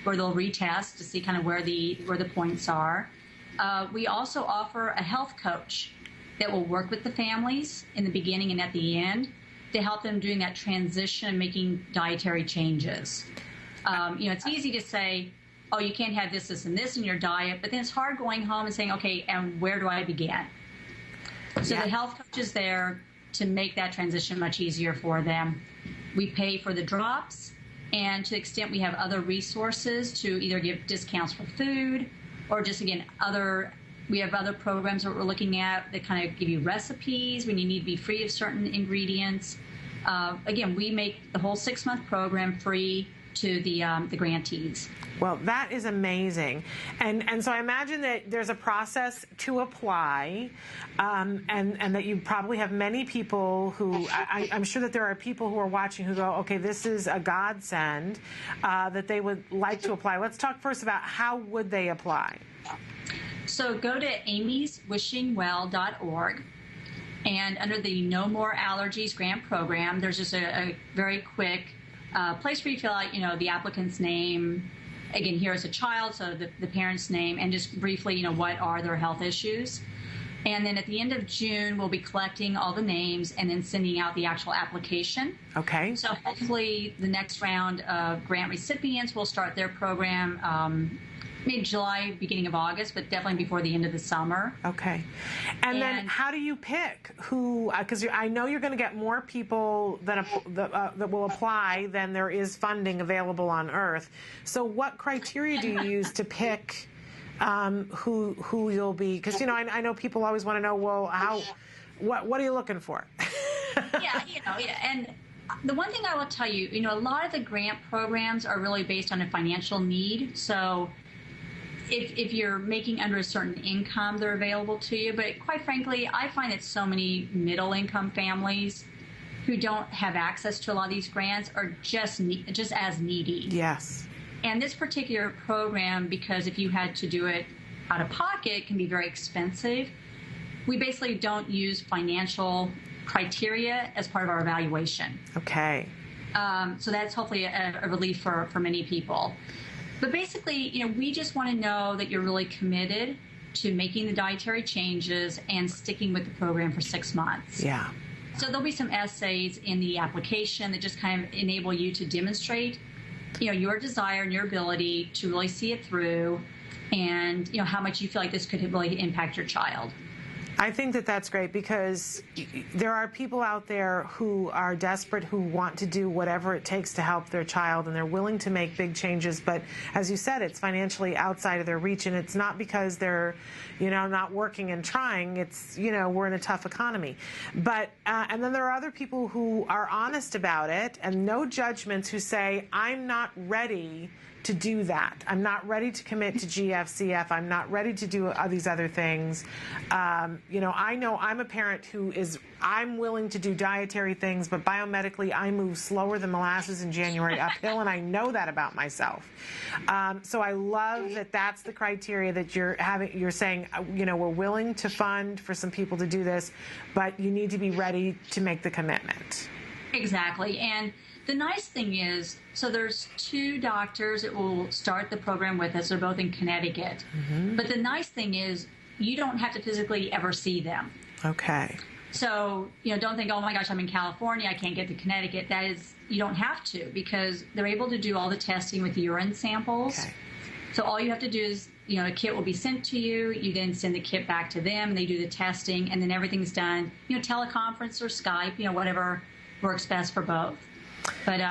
where they'll retest to see kind of where the points are. We also offer a health coach that will work with the families in the beginning and at the end to help them doing that transition and making dietary changes. It's easy to say, oh, you can't have this, this, and this in your diet, but then it's hard going home and saying, okay, and where do I begin? So the health coach is there to make that transition much easier for them. We pay for the drops, and to the extent we have other resources to either give discounts for food or just, again, we have other programs that we're looking at that kind of give you recipes when you need to be free of certain ingredients. Again, we make the whole 6-month program free to the grantees. Well, that is amazing. And so I imagine that there's a process to apply, and that you probably have many people who, I'm sure that there are people who are watching who go, okay, this is a godsend, that they would like to apply. Let's talk first about how would they apply. So go to amyswishingwell.org, and under the No More Allergies grant program, there's just a very quick place where you fill out, the applicant's name. Again, here is a child, so the parent's name, and just briefly, what are their health issues. And then at the end of June, we'll be collecting all the names and then sending out the actual application. Okay. So hopefully the next round of grant recipients will start their program mid-July, beginning of August, but definitely before the end of the summer. Okay. And then how do you pick who, because I know you're going to get more people that will apply than there is funding available on Earth. So what criteria do you use to pick who you'll be? Because, I know people always want to know, well, what are you looking for? Yeah. And the one thing I will tell you, a lot of the grant programs are really based on a financial need. So if you're making under a certain income, they're available to you. But quite frankly, I find that so many middle-income families who don't have access to a lot of these grants are just as needy. Yes. And this particular program, because if you had to do it out of pocket, can be very expensive. We basically don't use financial criteria as part of our evaluation. Okay. So that's hopefully a relief for many people. But basically, we just want to know that you're really committed to making the dietary changes and sticking with the program for 6 months. Yeah. So there'll be some essays in the application that just kind of enable you to demonstrate, your desire and your ability to really see it through, and how much you feel like this could really impact your child. I think that that's great, because there are people out there who are desperate, who want to do whatever it takes to help their child, and they're willing to make big changes. But as you said, it's financially outside of their reach, and it's not because they're, not working and trying. It's, we're in a tough economy. But and then there are other people who are honest about it, and no judgments, who say, I'm not ready to do that. I'm not ready to commit to GFCF. I'm not ready to do these other things. I know I'm a parent I'm willing to do dietary things, but biomedically I move slower than molasses in January uphill, and I know that about myself. So I love that that's the criteria that you're saying, we're willing to fund for some people to do this, but you need to be ready to make the commitment. Exactly. And the nice thing is, so there's 2 doctors that will start the program with us. They're both in Connecticut. Mm-hmm. But the nice thing is, you don't have to physically ever see them. Okay. So, don't think, oh my gosh, I'm in California, I can't get to Connecticut. You don't have to, because they're able to do all the testing with urine samples. Okay. So all you have to do is, a kit will be sent to you. You then send the kit back to them, and they do the testing, and then everything's done, teleconference or Skype, whatever works best for both. But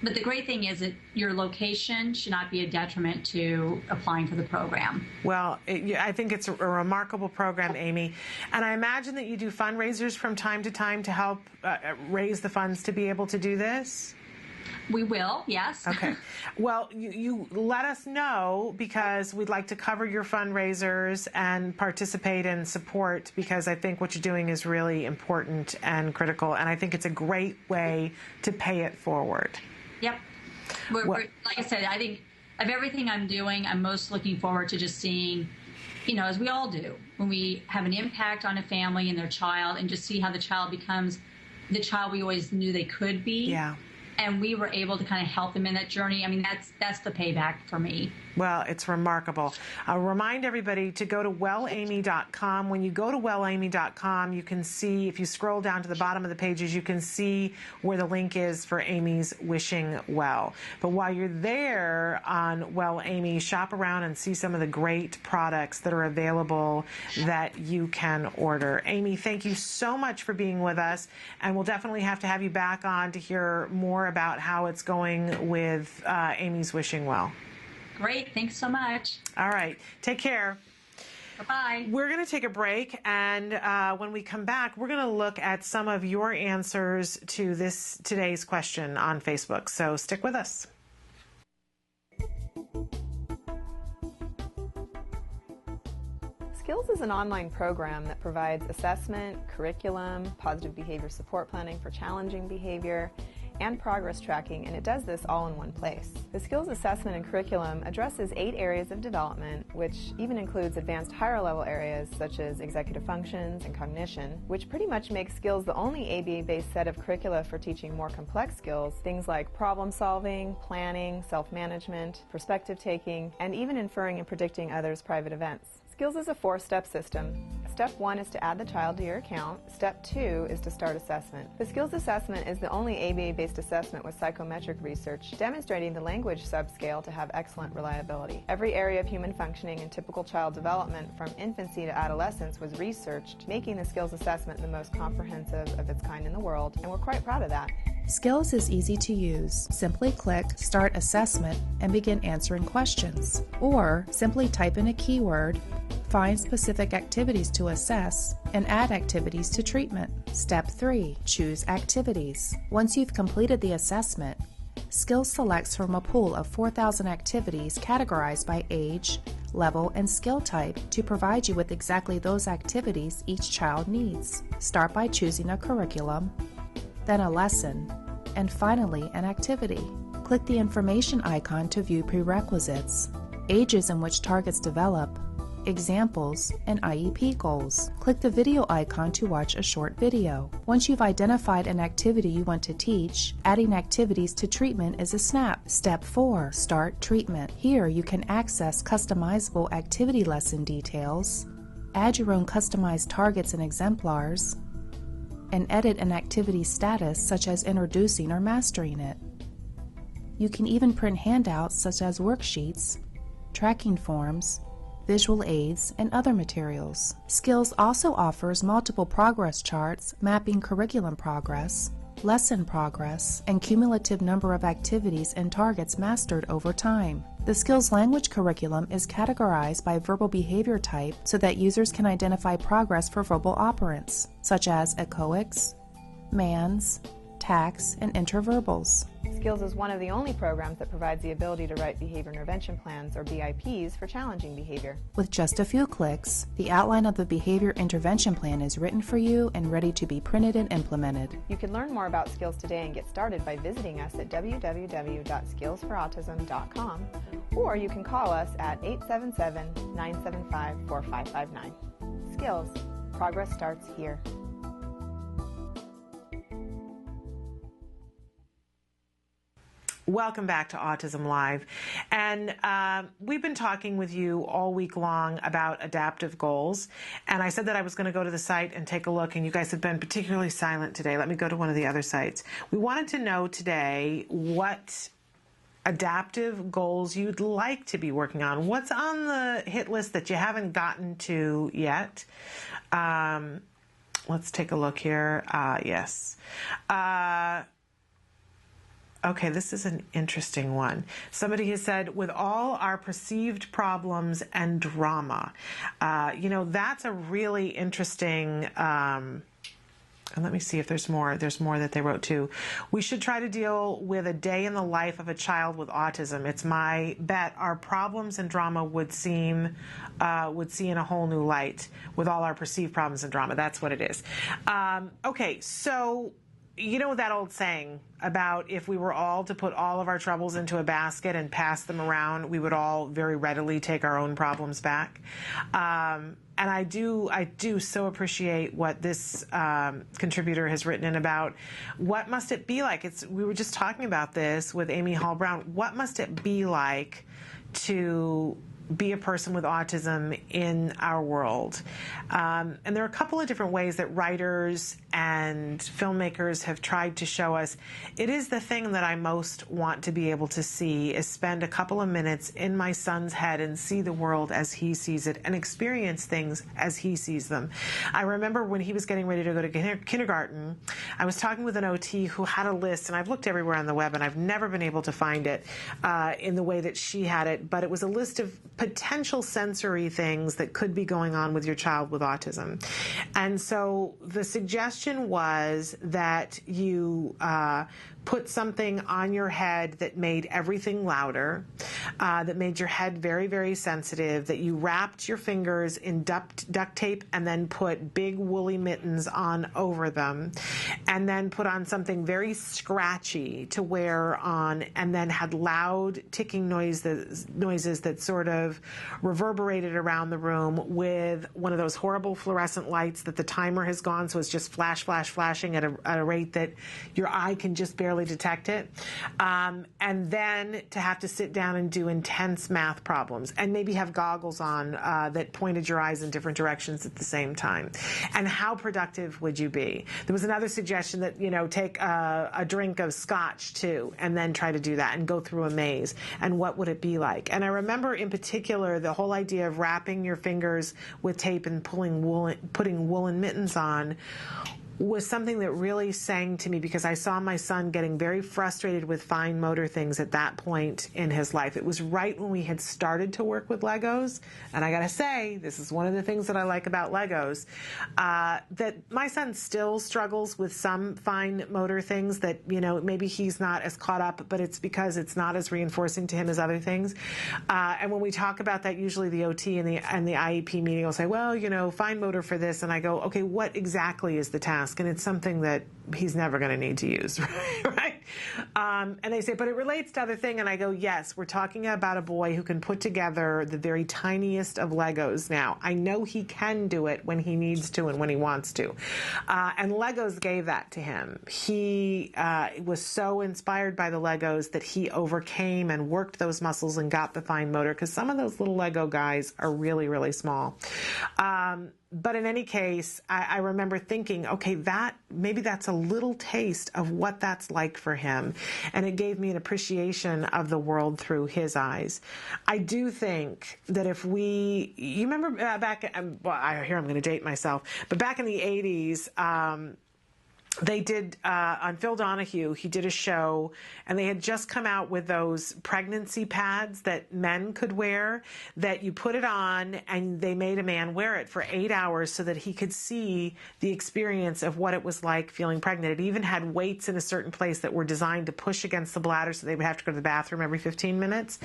the great thing is that your location should not be a detriment to applying for the program. Well, I think it's a remarkable program, Amy. And I imagine that you do fundraisers from time to time to help raise the funds to be able to do this? We will, yes. Okay. Well, you let us know, because we'd like to cover your fundraisers and participate and support, because I think what you're doing is really important and critical, and I think it's a great way to pay it forward. Yep. We're, like I said, I think of everything I'm doing, I'm most looking forward to just seeing, as we all do, when we have an impact on a family and their child, and just see how the child becomes the child we always knew they could be. Yeah. And we were able to kind of help them in that journey. I mean, that's the payback for me. Well, it's remarkable. I'll remind everybody to go to wellamy.com. When you go to wellamy.com, you can see, if you scroll down to the bottom of the pages, you can see where the link is for Amy's Wishing Well. But while you're there on Well Amy, shop around and see some of the great products that are available that you can order. Amy, thank you so much for being with us, and we'll definitely have to have you back on to hear more about how it's going with Amy's Wishing Well. Great. Thanks so much. All right. Take care. Bye-bye. We're going to take a break, and when we come back, we're going to look at some of your answers to today's question on Facebook. So stick with us. Skills is an online program that provides assessment, curriculum, positive behavior support planning for challenging behavior, and progress tracking, and it does this all in one place. The skills assessment and curriculum addresses 8 areas of development, which even includes advanced higher level areas such as executive functions and cognition, which pretty much makes skills the only ABA-based set of curricula for teaching more complex skills, things like problem solving, planning, self-management, perspective taking, and even inferring and predicting others' private events. Skills is a 4-step system. Step 1 is to add the child to your account. Step 2 is to start assessment. The skills assessment is the only ABA-based assessment with psychometric research demonstrating the language subscale to have excellent reliability. Every area of human functioning and typical child development from infancy to adolescence was researched, making the skills assessment the most comprehensive of its kind in the world, and we're quite proud of that. Skills is easy to use. Simply click Start Assessment and begin answering questions. Or simply type in a keyword, find specific activities to assess, and add activities to treatment. Step 3. Choose activities. Once you've completed the assessment, Skills selects from a pool of 4,000 activities categorized by age, level, and skill type to provide you with exactly those activities each child needs. Start by choosing a curriculum, then a lesson, and finally an activity. Click the information icon to view prerequisites, ages in which targets develop, examples, and IEP goals. Click the video icon to watch a short video. Once you've identified an activity you want to teach, adding activities to treatment is a snap. Step 4. Start treatment. Here you can access customizable activity lesson details, add your own customized targets and exemplars, and edit an activity status such as introducing or mastering it. You can even print handouts such as worksheets, tracking forms, visual aids, and other materials. Skills also offers multiple progress charts mapping curriculum progress, lesson progress, and cumulative number of activities and targets mastered over time. The Skills language curriculum is categorized by verbal behavior type so that users can identify progress for verbal operants, such as echoics, mans, tax, and interverbals. Skills is one of the only programs that provides the ability to write behavior intervention plans, or BIPs, for challenging behavior. With just a few clicks, the outline of the behavior intervention plan is written for you and ready to be printed and implemented. You can learn more about Skills today and get started by visiting us at www.skillsforautism.com, or you can call us at 877-975-4559. Skills. Progress starts here. Welcome back to Autism Live. And we've been talking with you all week long about adaptive goals. And I said that I was going to go to the site and take a look, and you guys have been particularly silent today. Let me go to one of the other sites. We wanted to know today what adaptive goals you'd like to be working on. What's on the hit list that you haven't gotten to yet? Let's take a look here. Yes. Okay, this is an interesting one. Somebody has said, with all our perceived problems and drama, that's a really interesting, and let me see if there's more. There's more that they wrote too. We should try to deal with a day in the life of a child with autism. It's my bet our problems and drama would see in a whole new light with all our perceived problems and drama. That's what it is. Okay, so you know that old saying about if we were all to put all of our troubles into a basket and pass them around, we would all very readily take our own problems back. And I do so appreciate what this contributor has written in about what must it be like. We were just talking about this with Amy Hall Brown. What must it be like to be a person with autism in our world? And there are a couple of different ways that writers and filmmakers have tried to show us. It is the thing that I most want to be able to see, is spend a couple of minutes in my son's head and see the world as he sees it and experience things as he sees them. I remember when he was getting ready to go to kindergarten, I was talking with an OT who had a list, and I've looked everywhere on the web and I've never been able to find it in the way that she had it, but it was a list of potential sensory things that could be going on with your child with autism. And so the suggestion was that you put something on your head that made everything louder, that made your head very, very sensitive, that you wrapped your fingers in duct tape and then put big woolly mittens on over them, and then put on something very scratchy to wear on, and then had loud ticking noises that sort of reverberated around the room with one of those horrible fluorescent lights that the timer has gone, so it's just flashing at a rate that your eye can just barely detect it, and then to have to sit down and do intense math problems, and maybe have goggles on that pointed your eyes in different directions at the same time. And how productive would you be? There was another suggestion that, take a drink of scotch too, and then try to do that and go through a maze, and what would it be like? And I remember in particular the whole idea of wrapping your fingers with tape and putting woolen mittens on was something that really sang to me, because I saw my son getting very frustrated with fine motor things at that point in his life. It was right when we had started to work with Legos, and I gotta say, this is one of the things that I like about Legos, that my son still struggles with some fine motor things that, maybe he's not as caught up, but it's because it's not as reinforcing to him as other things. And when we talk about that, usually the OT and the IEP meeting will say, well, fine motor for this, and I go, okay, what exactly is the task? And it's something that he's never going to need to use, right? And they say, but it relates to other thing. And I go, yes, we're talking about a boy who can put together the very tiniest of Legos now. I know he can do it when he needs to and when he wants to. And Legos gave that to him. He was so inspired by the Legos that he overcame and worked those muscles and got the fine motor, because some of those little Lego guys are really, really small. But in any case, I remember thinking, okay, maybe that's a little taste of what that's like for him. And it gave me an appreciation of the world through his eyes. I do think that you remember back, I hear I'm going to date myself, but back in the 80s, they did, on Phil Donahue, he did a show, and they had just come out with those pregnancy pads that men could wear, that you put it on, and they made a man wear it for 8 hours so that he could see the experience of what it was like feeling pregnant. It even had weights in a certain place that were designed to push against the bladder so they would have to go to the bathroom every 15 minutes.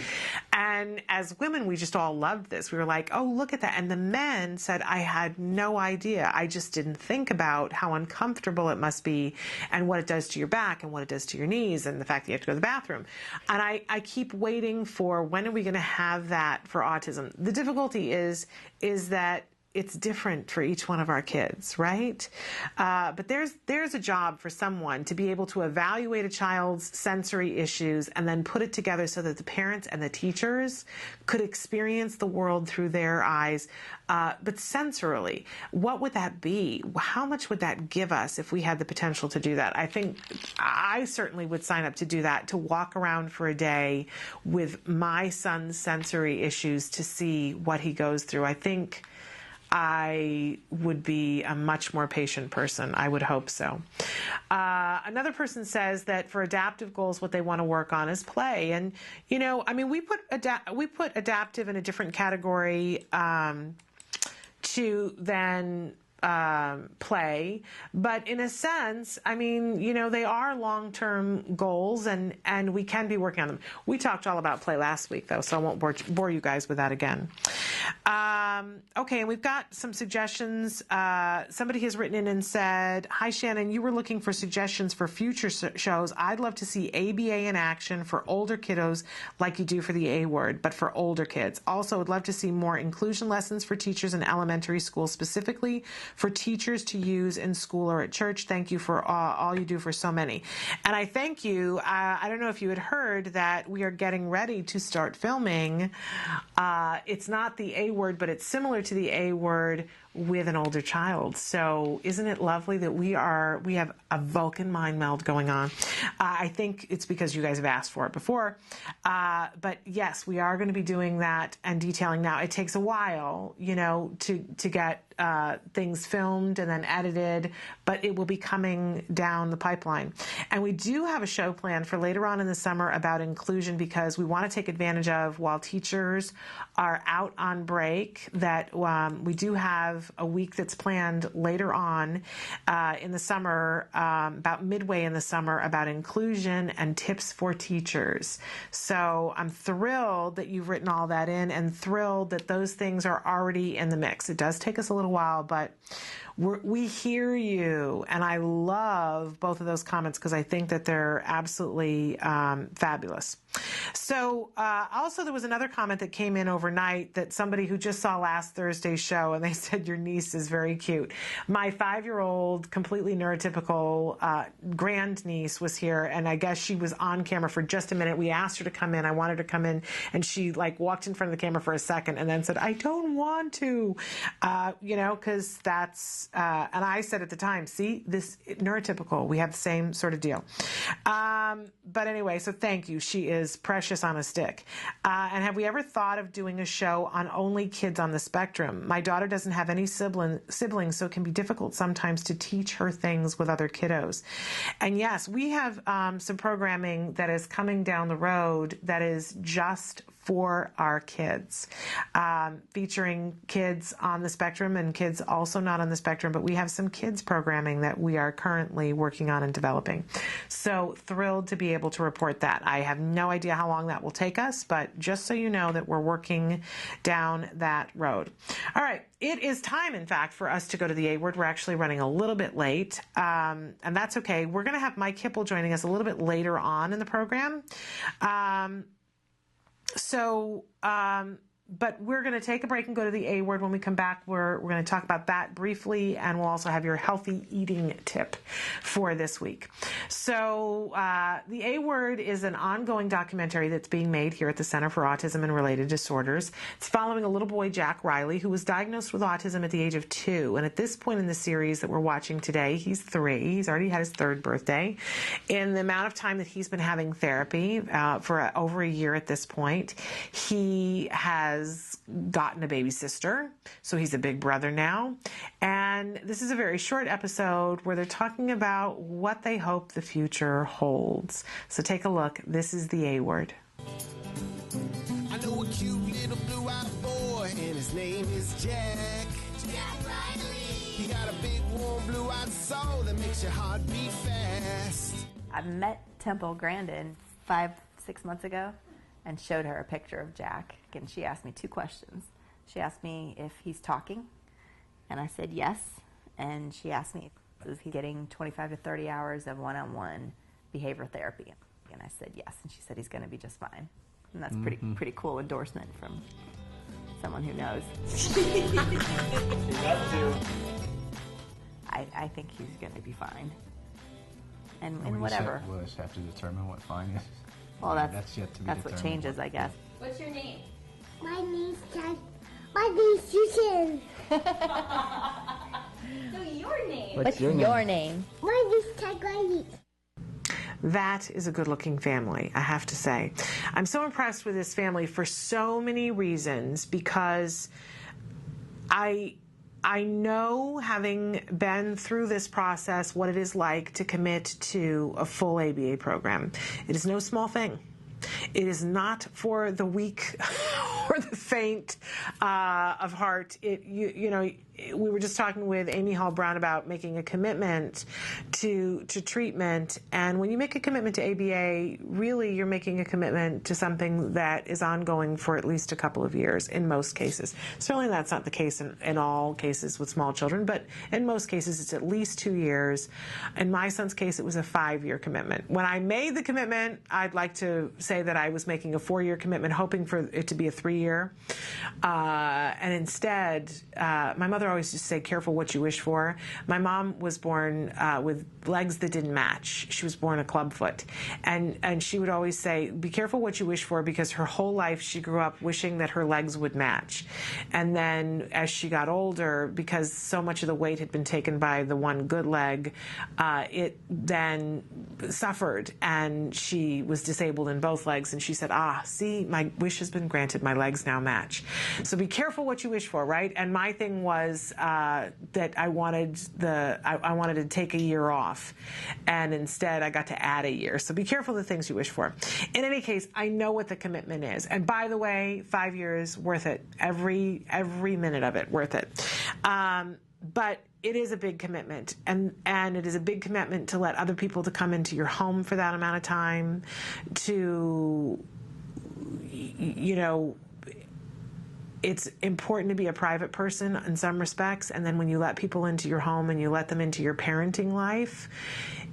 And as women, we just all loved this. We were like, oh, look at that. And the men said, I had no idea. I just didn't think about how uncomfortable it must be, and what it does to your back, and what it does to your knees, and the fact that you have to go to the bathroom. And I keep waiting for, when are we going to have that for autism? The difficulty is that it's different for each one of our kids, right? But there's a job for someone to be able to evaluate a child's sensory issues and then put it together so that the parents and the teachers could experience the world through their eyes. But sensorily, what would that be? How much would that give us if we had the potential to do that? I think I certainly would sign up to do that, to walk around for a day with my son's sensory issues to see what he goes through. I think I would be a much more patient person. I would hope so. Another person says that for adaptive goals, what they want to work on is play. And, we put adaptive in a different category to then play, but in a sense, they are long-term goals, and we can be working on them. We talked all about play last week, though, so I won't bore you guys with that again. Okay, and we've got some suggestions. Somebody has written in and said, hi, Shannon, you were looking for suggestions for future shows. I'd love to see ABA in action for older kiddos like you do for the A word, but for older kids. Also, would love to see more inclusion lessons for teachers in elementary school, specifically for teachers to use in school or at church. Thank you for all you do for so many. And I thank you. I don't know if you had heard that we are getting ready to start filming. It's not the A word, but it's similar to the A word with an older child. So isn't it lovely that we have a Vulcan mind meld going on? I think it's because you guys have asked for it before. But yes, we are going to be doing that and detailing. Now, it takes a while, to get things filmed and then edited, but it will be coming down the pipeline. And we do have a show planned for later on in the summer about inclusion, because we want to take advantage of, while teachers are out on break, that we do have a week that's planned later on in the summer, about midway in the summer, about inclusion and tips for teachers. So I'm thrilled that you've written all that in, and thrilled that those things are already in the mix. It does take us a little while, but we hear you, and I love both of those comments because I think that they're absolutely fabulous. So also there was another comment that came in overnight, that somebody who just saw last Thursday's show, and they said your niece is very cute. My 5-year-old, completely neurotypical grandniece was here, and I guess she was on camera for just a minute. We asked her to come in. I wanted her to come in, and she walked in front of the camera for a second and then said, I don't want to, because that's, and I said at the time, see, this neurotypical, we have the same sort of deal. But anyway, so thank you. She is precious on a stick. And have we ever thought of doing a show on only kids on the spectrum? My daughter doesn't have any siblings, so it can be difficult sometimes to teach her things with other kiddos. And yes, we have some programming that is coming down the road that is just for our kids, featuring kids on the spectrum and kids also not on the spectrum, but we have some kids programming that we are currently working on and developing. So thrilled to be able to report that. I have no idea how long that will take us, but just so you know that we're working down that road. All right. It is time, in fact, for us to go to the A word. We're actually running a little bit late, and that's okay. We're going to have Mike Hipple joining us a little bit later on in the program. But we're going to take a break and go to the A word. When we come back, we're going to talk about that briefly, and we'll also have your healthy eating tip for this week. So the A word is an ongoing documentary that's being made here at the Center for Autism and Related Disorders. It's following a little boy, Jack Riley, who was diagnosed with autism at the age of 2. And at this point in the series that we're watching today, he's 3. He's already had his 3rd birthday. In the amount of time that he's been having therapy for over a year at this point, he has gotten a baby sister, so he's a big brother now. And this is a very short episode where they're talking about what they hope the future holds. So take a look. This is the A word. I know a cute little blue-eyed boy, and his name is Jack. Jack Riley. He got a big, warm, blue-eyed soul that makes your heart beat fast. I met Temple Grandin 5-6 months ago and showed her a picture of Jack, and she asked me 2 questions. She asked me if he's talking, and I said yes, and she asked me, is he getting 25 to 30 hours of one-on-one behavior therapy? And I said yes, and she said he's going to be just fine. And that's pretty cool endorsement from someone who knows. I think he's going to be fine. And whatever. We'll just have to determine what fine is. Well, that's yet to be that's what changes, I guess. What's your name? My name's Jack. My name's Susan. So your name? What's your name? My name's Jack Riley. That is a good-looking family, I have to say. I'm so impressed with this family for so many reasons, because I know, having been through this process, what it is like to commit to a full ABA program. It is no small thing. It is not for the weak or the faint of heart. We were just talking with Amy Hall Brown about making a commitment to treatment. And when you make a commitment to ABA, really you're making a commitment to something that is ongoing for at least a couple of years in most cases. Certainly that's not the case in all cases with small children, but in most cases it's at least 2 years. In my son's case, it was a 5-year commitment. When I made the commitment, I'd like to say that I was making a 4-year commitment, hoping for it to be a 3-year. And instead, my mother mother always used to say, careful what you wish for. My mom was born with legs that didn't match. She was born a clubfoot. And she would always say, be careful what you wish for, because her whole life she grew up wishing that her legs would match. And then as she got older, because so much of the weight had been taken by the one good leg, it then suffered, and she was disabled in both legs. And she said, see, my wish has been granted. My legs now match. So be careful what you wish for, right? And my thing was that I wanted to take a year off, and instead I got to add a year. So be careful the things you wish for. In any case, I know what the commitment is. And by the way, 5 years, worth it. Every minute of it, worth it. But it is a big commitment, and it is a big commitment to let other people to come into your home for that amount of time, to, it's important to be a private person in some respects, and then when you let people into your home and you let them into your parenting life,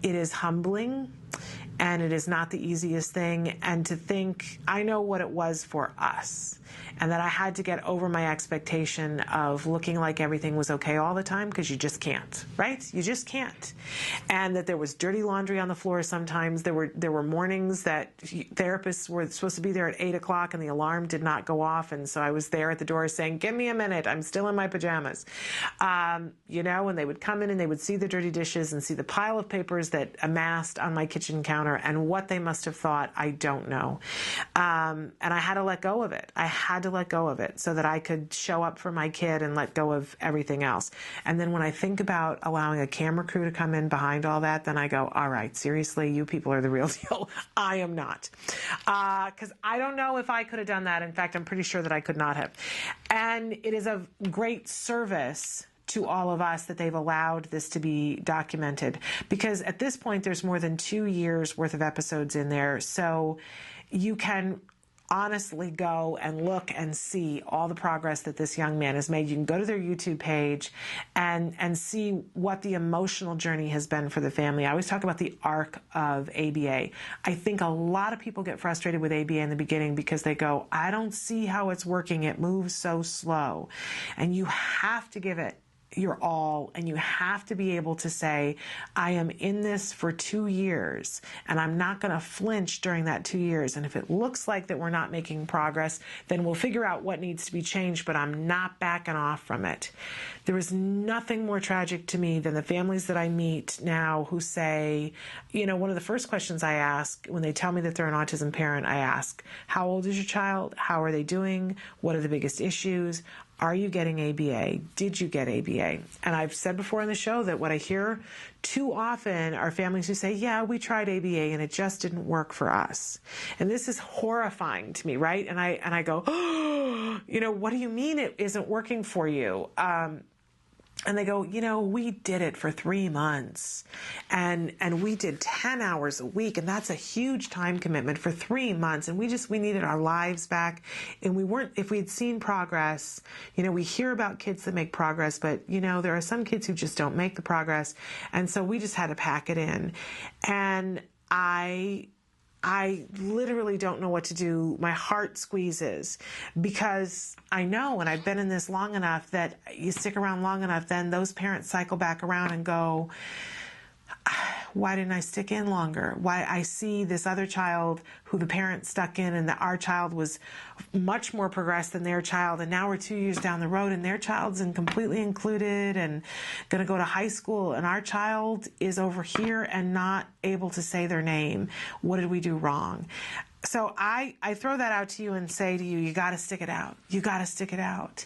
it is humbling, and it is not the easiest thing. And to think, I know what it was for us, and that I had to get over my expectation of looking like everything was okay all the time, because you just can't, right? You just can't. And that there was dirty laundry on the floor sometimes. There were mornings that therapists were supposed to be there at 8 o'clock and the alarm did not go off, and so I was there at the door saying, give me a minute, I'm still in my pajamas. And they would come in and they would see the dirty dishes and see the pile of papers that amassed on my kitchen counter, and what they must have thought, I don't know. And I had to let go of it. I had to let go of it so that I could show up for my kid and let go of everything else. And then when I think about allowing a camera crew to come in behind all that, then I go, all right, seriously, you people are the real deal. I am not. Because I don't know if I could have done that. In fact, I'm pretty sure that I could not have. And it is a great service to all of us that they've allowed this to be documented, because at this point there's more than 2 years worth of episodes in there. So you can honestly go and look and see all the progress that this young man has made. You can go to their YouTube page and see what the emotional journey has been for the family. I always talk about the arc of ABA. I think a lot of people get frustrated with ABA in the beginning because they go, I don't see how it's working. It moves so slow. And you have to give it your all, and you have to be able to say, I am in this for 2 years, and I'm not going to flinch during that 2 years. And if it looks like that we're not making progress, then we'll figure out what needs to be changed, but I'm not backing off from it. There is nothing more tragic to me than the families that I meet now who say, one of the first questions I ask when they tell me that they're an autism parent, I ask, how old is your child? How are they doing? What are the biggest issues? Are you getting ABA? Did you get ABA? And I've said before on the show that what I hear too often are families who say, yeah, we tried ABA and it just didn't work for us. And this is horrifying to me, right? And I go, oh, what do you mean it isn't working for you? And they go, we did it for 3 months and we did 10 hours a week. And that's a huge time commitment for 3 months. And we needed our lives back. And if we'd seen progress, we hear about kids that make progress, but there are some kids who just don't make the progress. And so we just had to pack it in. And I literally don't know what to do. My heart squeezes because I know, and I've been in this long enough, that you stick around long enough, then those parents cycle back around and go, why didn't I stick in longer? Why I see this other child who the parent stuck in, and our child was much more progressed than their child, and now we're 2 years down the road and their child's completely included and going to go to high school, and our child is over here and not able to say their name. What did we do wrong? So I throw that out to you and say to you, you got to stick it out. You got to stick it out.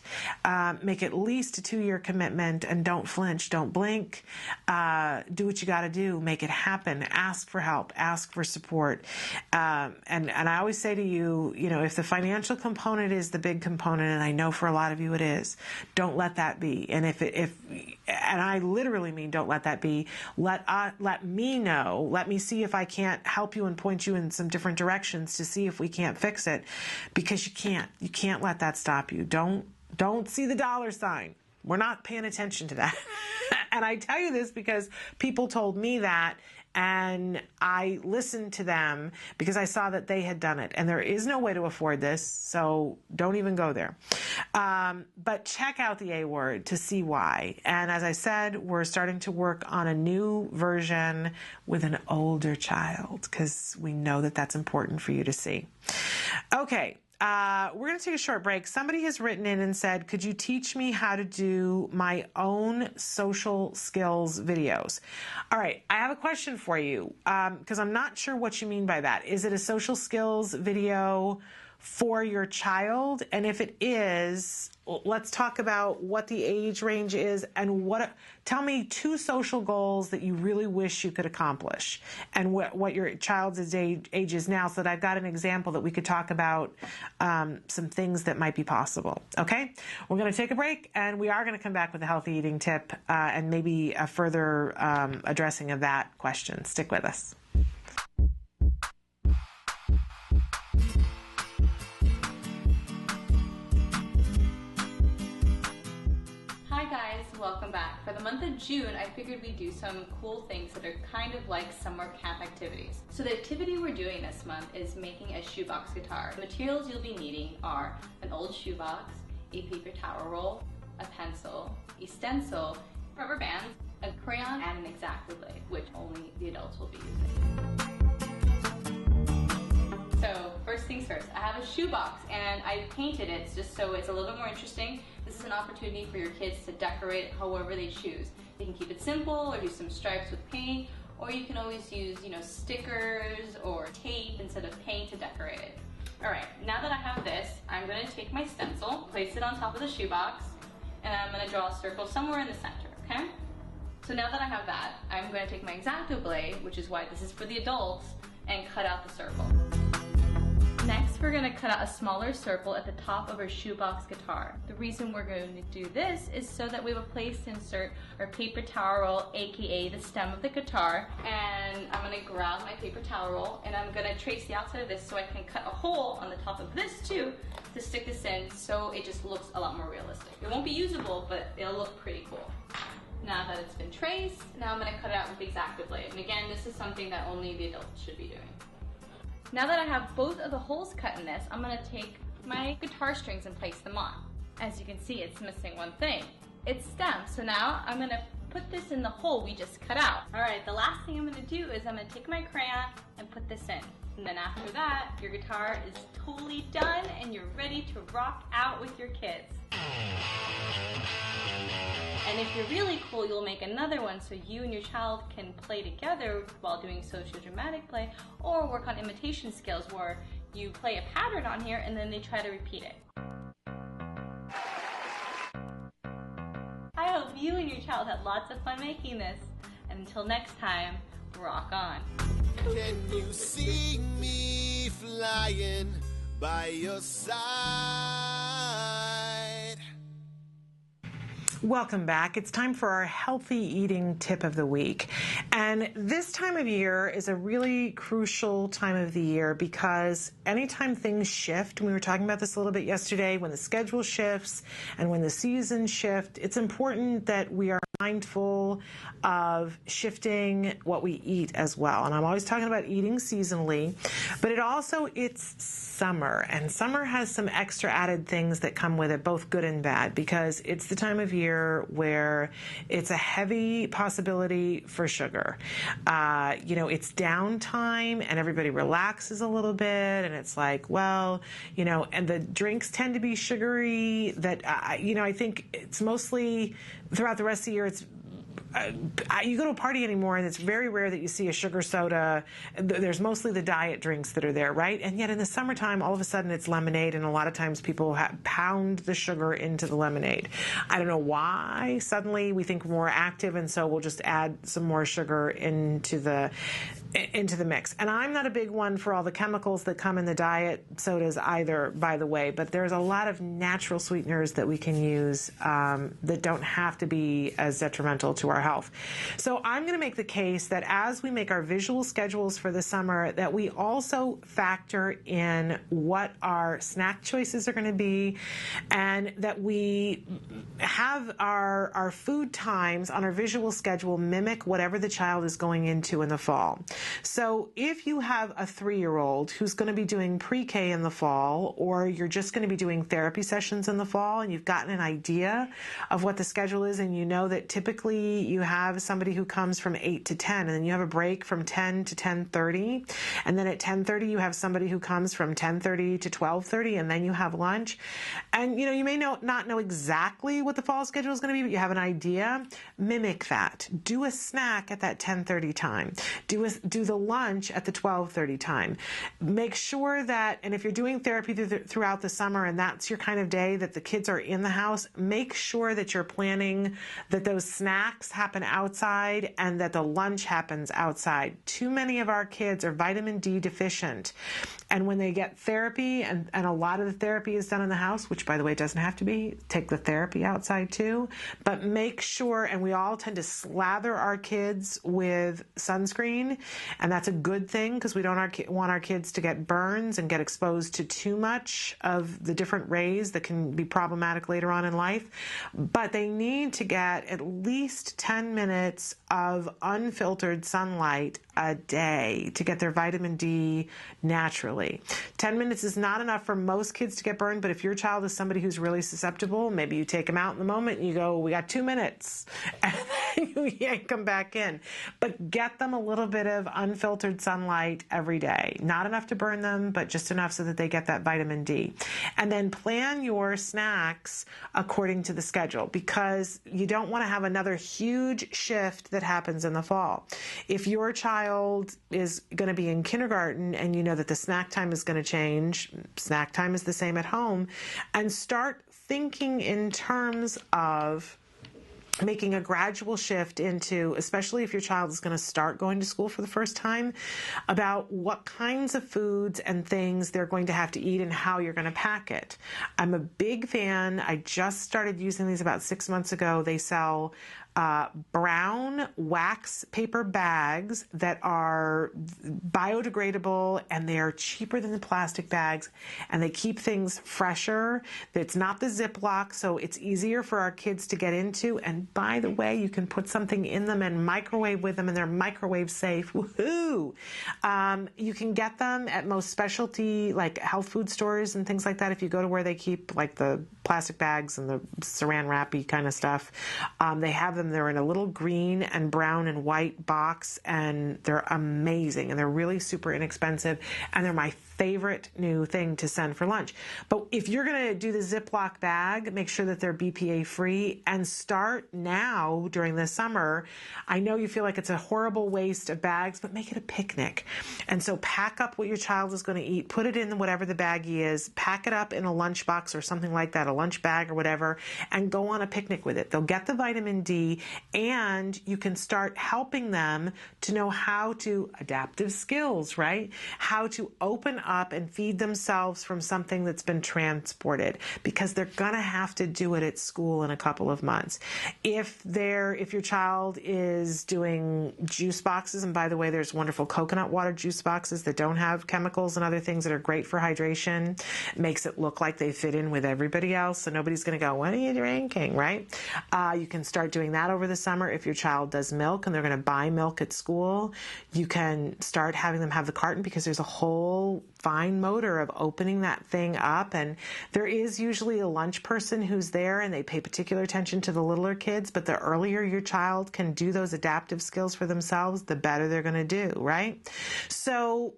Make at least a 2-year commitment and don't flinch. Don't blink. Do what you got to do. Make it happen. Ask for help. Ask for support. And I always say to you, if the financial component is the big component, and I know for a lot of you it is, don't let that be. And and I literally mean don't let that be. Let me know. Let me see if I can't help you and point you in some different directions to see if we can't fix it, because you can't let that stop you. Don't see the dollar sign. We're not paying attention to that. And I tell you this because people told me that, And I listened to them because I saw that they had done it. And there is no way to afford this, so don't even go there. But check out the A Word to see why. And as I said, we're starting to work on a new version with an older child because we know that that's important for you to see. Okay. We're going to take a short break. Somebody has written in and said, could you teach me how to do my own social skills videos? All right. I have a question for you because I'm not sure what you mean by that. Is it a social skills video for your child? And if it is, let's talk about what the age range is and tell me 2 social goals that you really wish you could accomplish and what your child's age is now, so that I've got an example that we could talk about some things that might be possible. Okay? We're going to take a break, and we are going to come back with a healthy eating tip and maybe a further addressing of that question. Stick with us. Welcome back. For the month of June, I figured we'd do some cool things that are kind of like summer camp activities. So the activity we're doing this month is making a shoebox guitar. The materials you'll be needing are an old shoebox, a paper towel roll, a pencil, a stencil, rubber bands, a crayon, and an X-Acto blade, which only the adults will be using. So first things first, I have a shoebox and I painted it just so it's a little bit more interesting. This is an opportunity for your kids to decorate it however they choose. They can keep it simple or do some stripes with paint, or you can always use, stickers or tape instead of paint to decorate it. All right, now that I have this, I'm gonna take my stencil, place it on top of the shoebox, and I'm gonna draw a circle somewhere in the center, okay? So now that I have that, I'm gonna take my X-Acto blade, which is why this is for the adults, and cut out the circle. Next, we're going to cut out a smaller circle at the top of our shoebox guitar. The reason we're going to do this is so that we have a place to insert our paper towel roll, aka the stem of the guitar. And I'm going to grab my paper towel roll and I'm going to trace the outside of this so I can cut a hole on the top of this too to stick this in, so it just looks a lot more realistic. It won't be usable, but it'll look pretty cool. Now that it's been traced, now I'm going to cut it out with the X-Acto blade. And again, this is something that only the adults should be doing. Now that I have both of the holes cut in this, I'm going to take my guitar strings and place them on. As you can see, it's missing one thing. It's stem. So now I'm going to put this in the hole we just cut out. Alright, the last thing I'm going to do is I'm going to take my crayon and put this in. And then after that, your guitar is totally done and you're ready to rock out with your kids. And if you're really cool, you'll make another one so you and your child can play together while doing sociodramatic play, or work on imitation skills where you play a pattern on here and then they try to repeat it. I hope you and your child had lots of fun making this. And until next time, rock on. Can you see me flying by your side? Welcome back. It's time for our healthy eating tip of the week. And this time of year is a really crucial time of the year because anytime things shift, we were talking about this a little bit yesterday, when the schedule shifts and when the seasons shift, it's important that we are mindful of shifting what we eat as well. And I'm always talking about eating seasonally, but it's summer, and summer has some extra added things that come with it, both good and bad, because it's the time of year where it's a heavy possibility for sugar. It's downtime and everybody relaxes a little bit, and it's like, and the drinks tend to be sugary that, I think it's mostly throughout the rest of the year, it's you go to a party anymore and it's very rare that you see a sugar soda. There's mostly the diet drinks that are there, right? And yet in the summertime, all of a sudden it's lemonade, and a lot of times people pound the sugar into the lemonade. I don't know why. Suddenly we think we're more active, and so we'll just add some more sugar into the into the mix. And I'm not a big one for all the chemicals that come in the diet sodas either, by the way, but there's a lot of natural sweeteners that we can use that don't have to be as detrimental to our health. So I'm going to make the case that as we make our visual schedules for the summer, that we also factor in what our snack choices are going to be, and that we have our food times on our visual schedule mimic whatever the child is going into in the fall. So if you have a 3-year-old who's going to be doing pre-K in the fall, or you're just going to be doing therapy sessions in the fall, and you've gotten an idea of what the schedule is, and you know that typically you have somebody who comes from 8 to 10, and then you have a break from 10 to 10:30, and then at 10:30 you have somebody who comes from 10:30 to 12:30, and then you have lunch. And you may not know exactly what the fall schedule is going to be, but you have an idea. Mimic that. Do a snack at that 10:30 time. Do the lunch at the 12:30 time. Make sure that, and if you're doing therapy throughout the summer and that's your kind of day that the kids are in the house, make sure that you're planning that those snacks happen outside and that the lunch happens outside. Too many of our kids are vitamin D deficient. And when they get therapy, and a lot of the therapy is done in the house, which by the way doesn't have to be, take the therapy outside too, but make sure, and we all tend to slather our kids with sunscreen, and that's a good thing because we don't want our kids to get burns and get exposed to too much of the different rays that can be problematic later on in life. But they need to get at least 10 minutes of unfiltered sunlight a day to get their vitamin D naturally. 10 minutes is not enough for most kids to get burned, but if your child is somebody who's really susceptible, maybe you take them out in the moment and you go, we got 2 minutes, and then you yank them back in. But get them a little bit of unfiltered sunlight every day. Not enough to burn them, but just enough so that they get that vitamin D. And then plan your snacks according to the schedule, because you don't want to have another huge shift that happens in the fall. If your child is going to be in kindergarten and you know that the snack time is going to change, snack time is the same at home, and start thinking in terms of making a gradual shift into, especially if your child is going to start going to school for the first time, about what kinds of foods and things they're going to have to eat and how you're going to pack it. I'm a big fan. I just started using these about 6 months ago. They sell brown wax paper bags that are biodegradable, and they are cheaper than the plastic bags, and they keep things fresher. It's not the Ziploc, so it's easier for our kids to get into. And by the way, you can put something in them and microwave with them, and they're microwave safe. Woohoo! You can get them at most specialty like health food stores and things like that. If you go to where they keep like the plastic bags and the saran wrappy kind of stuff, they have them. They're in a little green and brown and white box, and they're amazing, and they're really super inexpensive, and they're my favorite new thing to send for lunch. But if you're going to do the Ziploc bag, make sure that they're BPA free, and start now during the summer. I know you feel like it's a horrible waste of bags, but make it a picnic. And so pack up what your child is going to eat, put it in whatever the baggie is, pack it up in a lunchbox or something like that, a lunch bag or whatever, and go on a picnic with it. They'll get the vitamin D, and you can start helping them to know how to, adaptive skills, right? How to open up and feed themselves from something that's been transported, because they're going to have to do it at school in a couple of months. If your child is doing juice boxes, and by the way, there's wonderful coconut water juice boxes that don't have chemicals and other things that are great for hydration, it makes it look like they fit in with everybody else, so nobody's going to go, what are you drinking, right? You can start doing that over the summer. If your child does milk and they're going to buy milk at school, you can start having them have the carton, because there's a whole fine motor of opening that thing up. And there is usually a lunch person who's there, and they pay particular attention to the littler kids. But the earlier your child can do those adaptive skills for themselves, the better they're going to do, right? So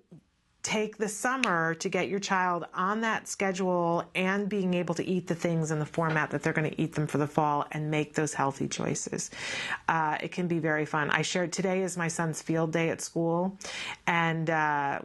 take the summer to get your child on that schedule and being able to eat the things in the format that they're going to eat them for the fall and make those healthy choices. It can be very fun. I shared today is my son's field day at school, and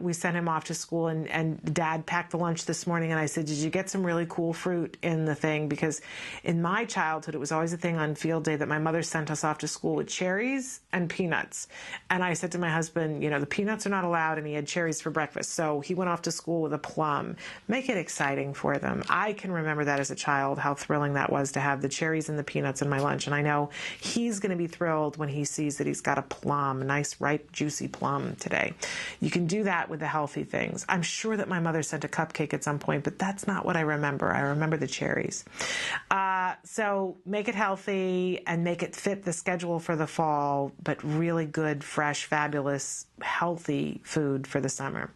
we sent him off to school, and Dad packed the lunch this morning, and I said, did you get some really cool fruit in the thing? Because in my childhood, it was always a thing on field day that my mother sent us off to school with cherries and peanuts. And I said to my husband, the peanuts are not allowed, and he had cherries for breakfast. So he went off to school with a plum. Make it exciting for them. I can remember that as a child, how thrilling that was to have the cherries and the peanuts in my lunch. And I know he's going to be thrilled when he sees that he's got a plum, a nice, ripe, juicy plum today. You can do that with the healthy things. I'm sure that my mother sent a cupcake at some point, but that's not what I remember. I remember the cherries. So make it healthy and make it fit the schedule for the fall, but really good, fresh, fabulous, healthy food for the summer.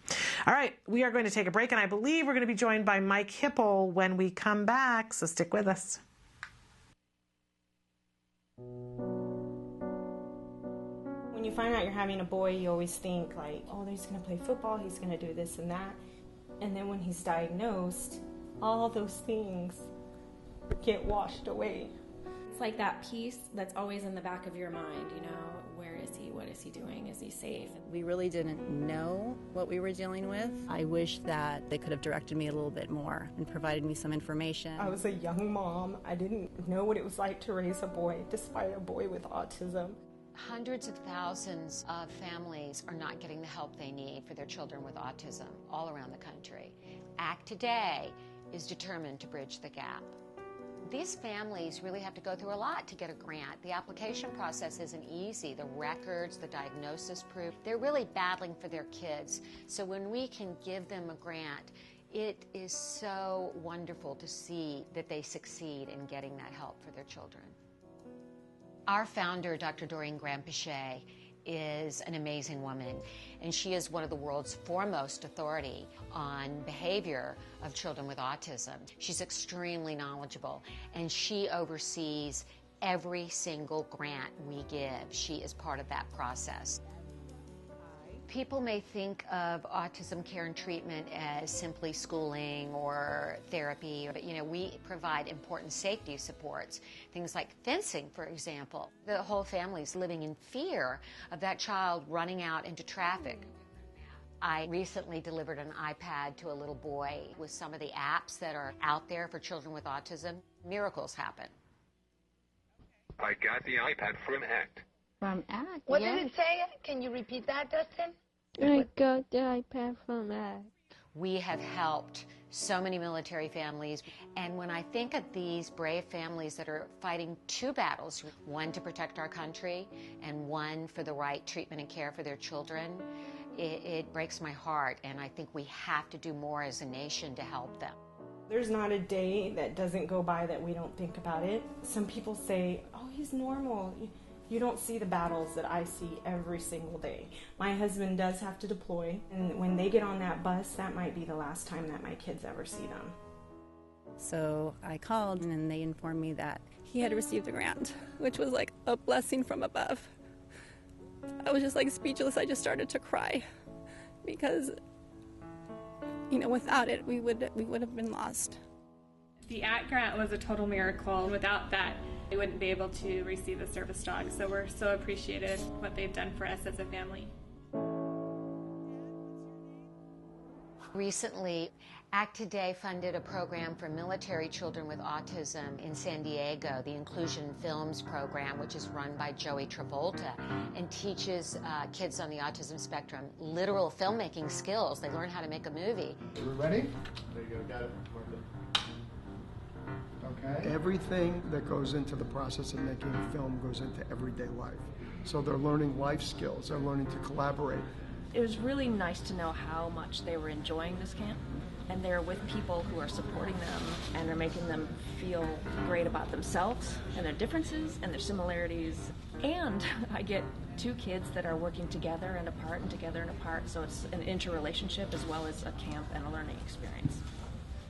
All right, we are going to take a break, and I believe we're going to be joined by Mike Hipple when we come back, so stick with us. When you find out you're having a boy, you always think like, oh, he's going to play football, he's going to do this and that. And then when he's diagnosed, all those things get washed away. It's like that piece that's always in the back of your mind, where is he? What is he doing? Is he safe? We really didn't know what we were dealing with. I wish that they could have directed me a little bit more and provided me some information. I was a young mom. I didn't know what it was like to raise a boy, despite a boy with autism. Hundreds of thousands of families are not getting the help they need for their children with autism all around the country. ACT Today is determined to bridge the gap. These families really have to go through a lot to get a grant. The application process isn't easy. The records, the diagnosis proof, they're really battling for their kids. So when we can give them a grant, it is so wonderful to see that they succeed in getting that help for their children. Our founder, Dr. Doreen Graham-Pichet, is an amazing woman, and she is one of the world's foremost authority on behavior of children with autism. She's extremely knowledgeable, and she oversees every single grant we give. She is part of that process. People may think of autism care and treatment as simply schooling or therapy, but we provide important safety supports, things like fencing, for example. The whole family's living in fear of that child running out into traffic. I recently delivered an iPad to a little boy with some of the apps that are out there for children with autism. Miracles happen. I got the iPad from ACT. From ACT, What yes. did it say? Can you repeat that, Dustin? I got the iPad from ACT. We have helped so many military families, and when I think of these brave families that are fighting two battles, one to protect our country and one for the right treatment and care for their children, it breaks my heart, and I think we have to do more as a nation to help them. There's not a day that doesn't go by that we don't think about it. Some people say, oh, he's normal. You don't see the battles that I see every single day. My husband does have to deploy, and when they get on that bus, that might be the last time that my kids ever see them. So I called, and they informed me that he had received a grant, which was like a blessing from above. I was just like speechless. I just started to cry because, without it, we would have been lost. The ACT grant was a total miracle. Without that, we wouldn't be able to receive the service dog. So we're so appreciative what they've done for us as a family. Recently, ACT Today funded a program for military children with autism in San Diego, the Inclusion Films program, which is run by Joey Travolta, and teaches kids on the autism spectrum literal filmmaking skills. They learn how to make a movie. Are we ready? There you go, got it. Okay. Everything that goes into the process of making a film goes into everyday life. So they're learning life skills, they're learning to collaborate. It was really nice to know how much they were enjoying this camp, and they're with people who are supporting them and are making them feel great about themselves and their differences and their similarities. And I get two kids that are working together and apart and together and apart, so it's an interrelationship as well as a camp and a learning experience.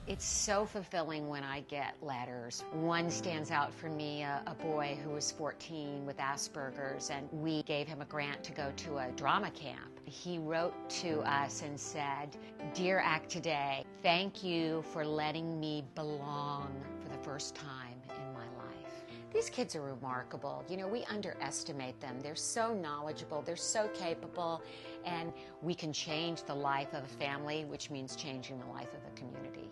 It's so fulfilling when I get letters. One stands out for me, a boy who was 14 with Asperger's, and we gave him a grant to go to a drama camp. He wrote to us and said, "Dear Act Today, thank you for letting me belong for the first time in my life." These kids are remarkable. You know, we underestimate them. They're so knowledgeable, they're so capable, and we can change the life of a family, which means changing the life of a community.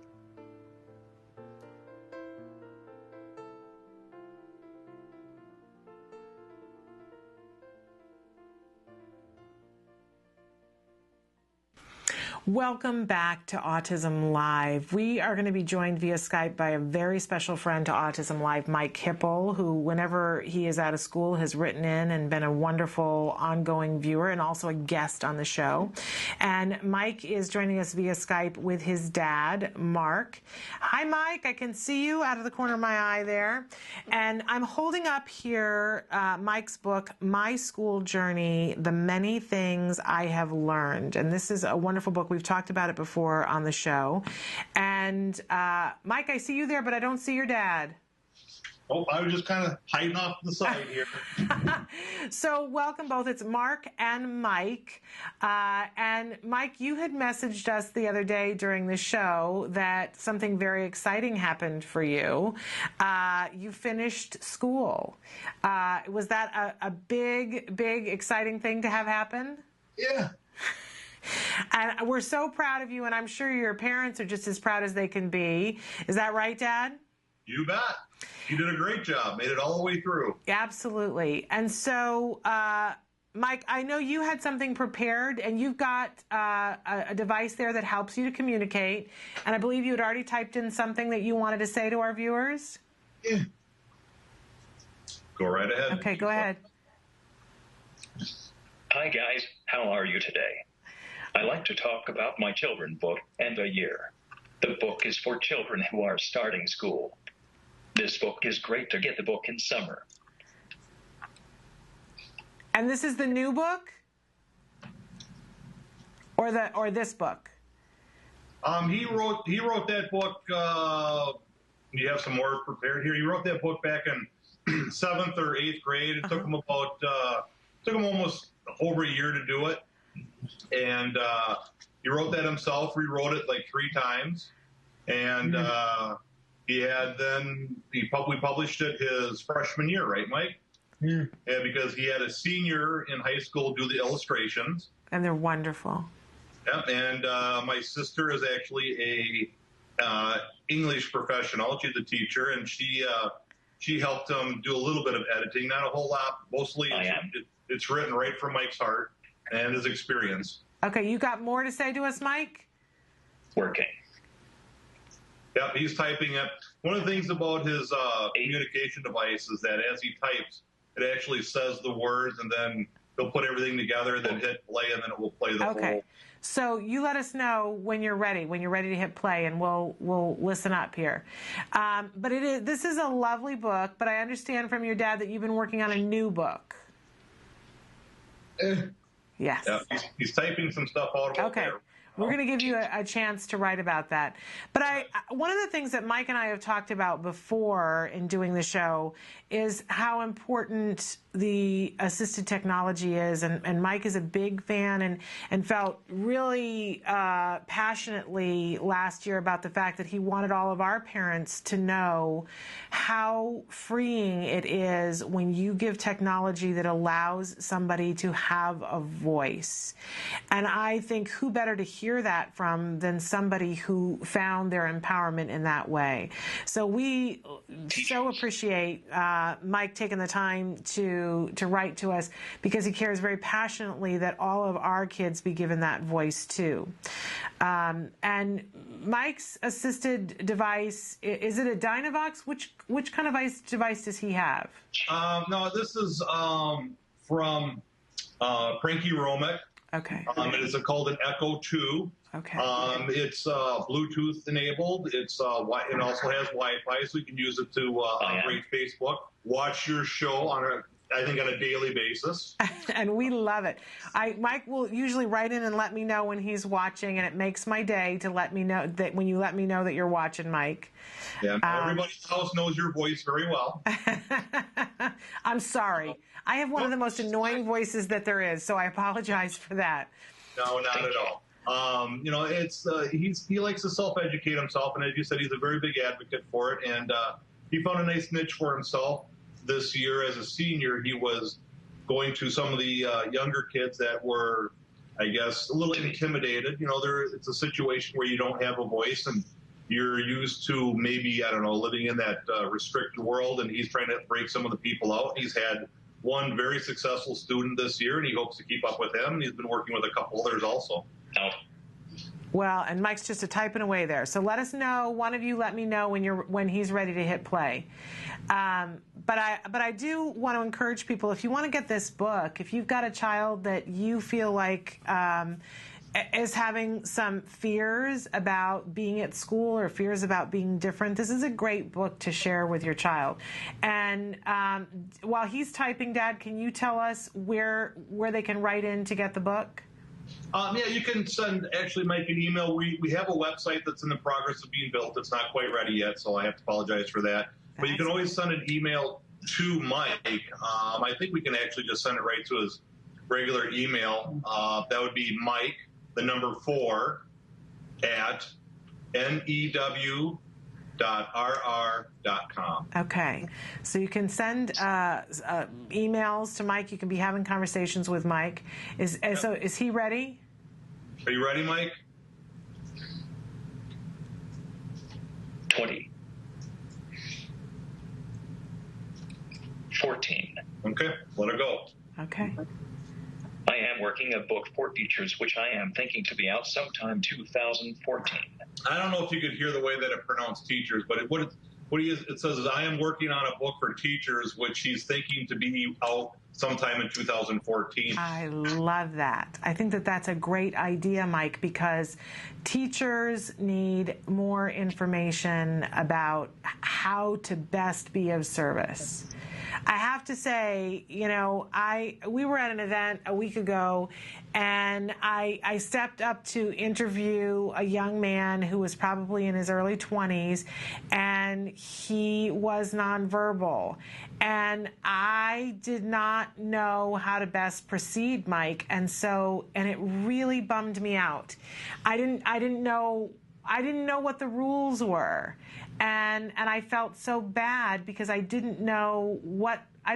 Welcome back to Autism Live. We are going to be joined via Skype by a very special friend to Autism Live, Mike Hipple, who, whenever he is out of school, has written in and been a wonderful ongoing viewer and also a guest on the show. And Mike is joining us via Skype with his dad, Mark. Hi, Mike. I can see you out of the corner of my eye there. And I'm holding up here Mike's book, My School Journey, The Many Things I Have Learned. And this is a wonderful book. We've talked about it before on the show. And Mike, I see you there, but I don't see your dad. Oh, I was just kind of hiding off the side here. So welcome both. It's Mark and Mike. And Mike, you had messaged us the other day during the show that something very exciting happened for you. You finished school. Was that a big, big, exciting thing to have happen? Yeah. And we're so proud of you, and I'm sure your parents are just as proud as they can be. Is that right, Dad? You bet. You did a great job. Made it all the way through. Absolutely. And so, Mike, I know you had something prepared, and you've got a device there that helps you to communicate. And I believe you had already typed in something that you wanted to say to our viewers. Yeah. Go right ahead. Okay, go ahead. Hi, guys. How are you today? I like to talk about my children's book, End a Year. The book is for children who are starting school. This book is great to get the book in summer. And this is the new book? Or this book? He wrote that book. You have some more prepared here. He wrote that book back in 7th or 8th grade. It took him almost over a year to do it. And he wrote that himself, rewrote it like 3 times. And we published it his freshman year, right, Mike? Yeah, because he had a senior in high school do the illustrations. And they're wonderful. Yep, and my sister is actually a English professional. She's a teacher, and she helped him do a little bit of editing, not a whole lot. Mostly it's written right from Mike's heart and his experience. Okay, you got more to say to us, Mike? Working. Yep, he's typing it. One of the things about his communication device is that as he types, it actually says the words, and then he'll put everything together, then hit play, and then it will play the whole. So you let us know when you're ready to hit play, and we'll listen up here. But this is a lovely book, but I understand from your dad that you've been working on a new book. Yes. Yeah, he's typing some stuff out about there. We're going to give you a chance to write about that. But one of the things that Mike and I have talked about before in doing the show is how important the assisted technology is. And Mike is a big fan and felt really passionately last year about the fact that he wanted all of our parents to know how freeing it is when you give technology that allows somebody to have a voice. And I think who better to hear that from than somebody who found their empowerment in that way. So we so appreciate Mike taking the time to write to us, because he cares very passionately that all of our kids be given that voice too. And Mike's assisted device, is it a Dynavox? Which kind of device does he have? No, this is from Pranky Romick. Okay. It is called an Echo 2. Okay. It's Bluetooth enabled. It also has Wi-Fi, so you can use it to operate Facebook, watch your show on I think, on a daily basis. And we love it. Mike will usually write in and let me know when he's watching, and it makes my day to let me know that when you let me know that you're watching, Mike. Yeah, everybody in the house knows your voice very well. I'm sorry. I have one of the most annoying voices that there is, so I apologize for that. No, not at all. It's he likes to self-educate himself, and as you said, he's a very big advocate for it, and he found a nice niche for himself. This year, as a senior, he was going to some of the younger kids that were, I guess, a little intimidated. It's a situation where you don't have a voice, and you're used to maybe, I don't know, living in that restricted world, and he's trying to break some of the people out. He's had one very successful student this year, and he hopes to keep up with him. He's been working with a couple others also. Well, and Mike's just typing away there. So let us know. One of you let me know when he's ready to hit play. But I do want to encourage people, if you want to get this book, if you've got a child that you feel like is having some fears about being at school or fears about being different, this is a great book to share with your child. And while he's typing, Dad, can you tell us where they can write in to get the book? Yeah, you can actually make an email. We have a website that's in the progress of being built. It's not quite ready yet, so I have to apologize for that. But you can always send an email to Mike. I think we can actually just send it right to his regular email. That would be Mike, the number 4, at new.rr.com. Okay. So you can send emails to Mike. You can be having conversations with Mike. So is he ready? Are you ready, Mike? 20. 14. Okay, let her go. Okay. I am working a book for teachers, which I am thinking to be out sometime 2014. I don't know if you could hear the way that it pronounced teachers, but it says is I am working on a book for teachers, which he's thinking to be out sometime in 2014. I love that. I think that that's a great idea, Mike, because teachers need more information about how to best be of service. I have to say, we were at an event a week ago, and I stepped up to interview a young man who was probably in his early 20s, and he was nonverbal. And I did not know how to best proceed, Mike, and it really bummed me out. I didn't know what the rules were. And I felt so bad because I didn't know what I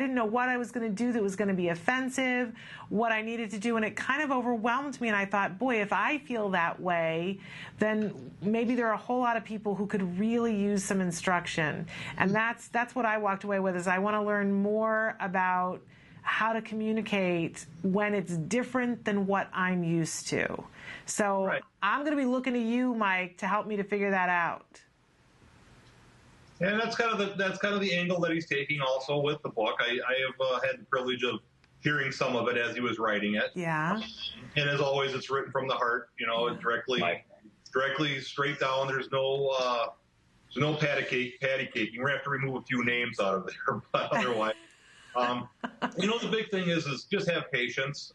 was going to do that was going to be offensive, what I needed to do, and it kind of overwhelmed me. And I thought, boy, if I feel that way, then maybe there are a whole lot of people who could really use some instruction. And that's what I walked away with, is I want to learn more about how to communicate when it's different than what I'm used to. So I'm going to be looking to you, Mike, to help me to figure that out. And that's kind of the angle that he's taking also with the book. I have had the privilege of hearing some of it as he was writing it. Yeah. And as always, it's written from the heart. Directly straight down. There's no patty caking. We're gonna have to remove a few names out of there, but otherwise, the big thing is just have patience.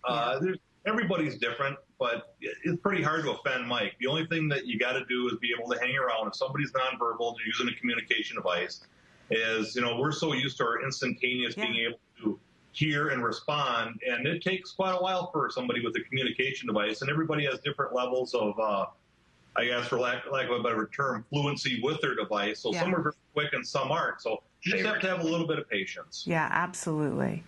Everybody's different, but it's pretty hard to offend Mike. The only thing that you got to do is be able to hang around. If somebody's nonverbal, they're using a communication device, we're so used to our instantaneous being able to hear and respond, and it takes quite a while for somebody with a communication device, and everybody has different levels of, I guess, for lack of a better term, fluency with their device. So some are very quick and some aren't. So you just have to have a little bit of patience. Yeah, absolutely.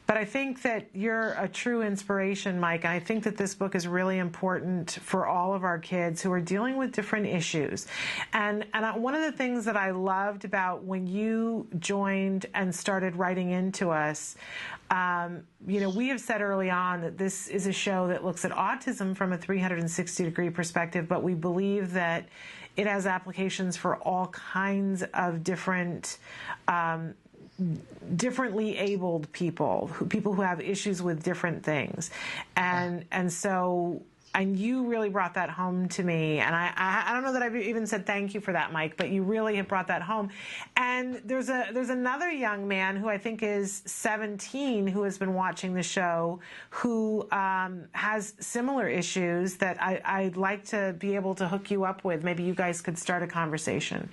But I think that you're a true inspiration, Mike. And I think that this book is really important for all of our kids who are dealing with different issues. And one of the things that I loved about when you joined and started writing into us, we have said early on that this is a show that looks at autism from a 360-degree perspective, but we believe that it has applications for all kinds of differently abled people who have issues with different things. And so you really brought that home to me. And I don't know that I've even said thank you for that, Mike, but you really have brought that home. And there's another young man who I think is 17 who has been watching the show who has similar issues that I'd like to be able to hook you up with. Maybe you guys could start a conversation.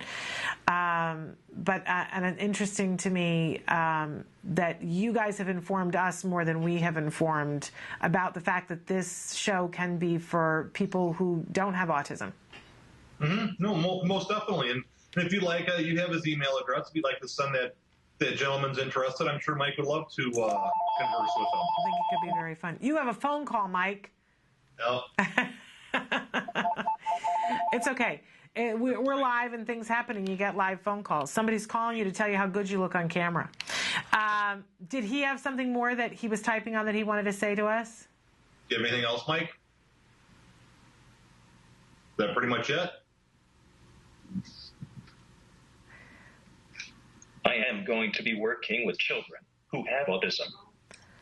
And it's interesting to me that you guys have informed us more than we have informed about the fact that this show can be for people who don't have autism. Mm-hmm. No, most definitely. And if you'd like, you have his email address. If you'd like to send that gentleman's interested, I'm sure Mike would love to converse with him. I think it could be very fun. You have a phone call, Mike. No. It's okay. We're live and things happen and you get live phone calls. Somebody's calling you to tell you how good you look on camera. Did he have something more that he was typing on that he wanted to say to us? Do you have anything else, Mike? Is that pretty much it? I am going to be working with children who have autism.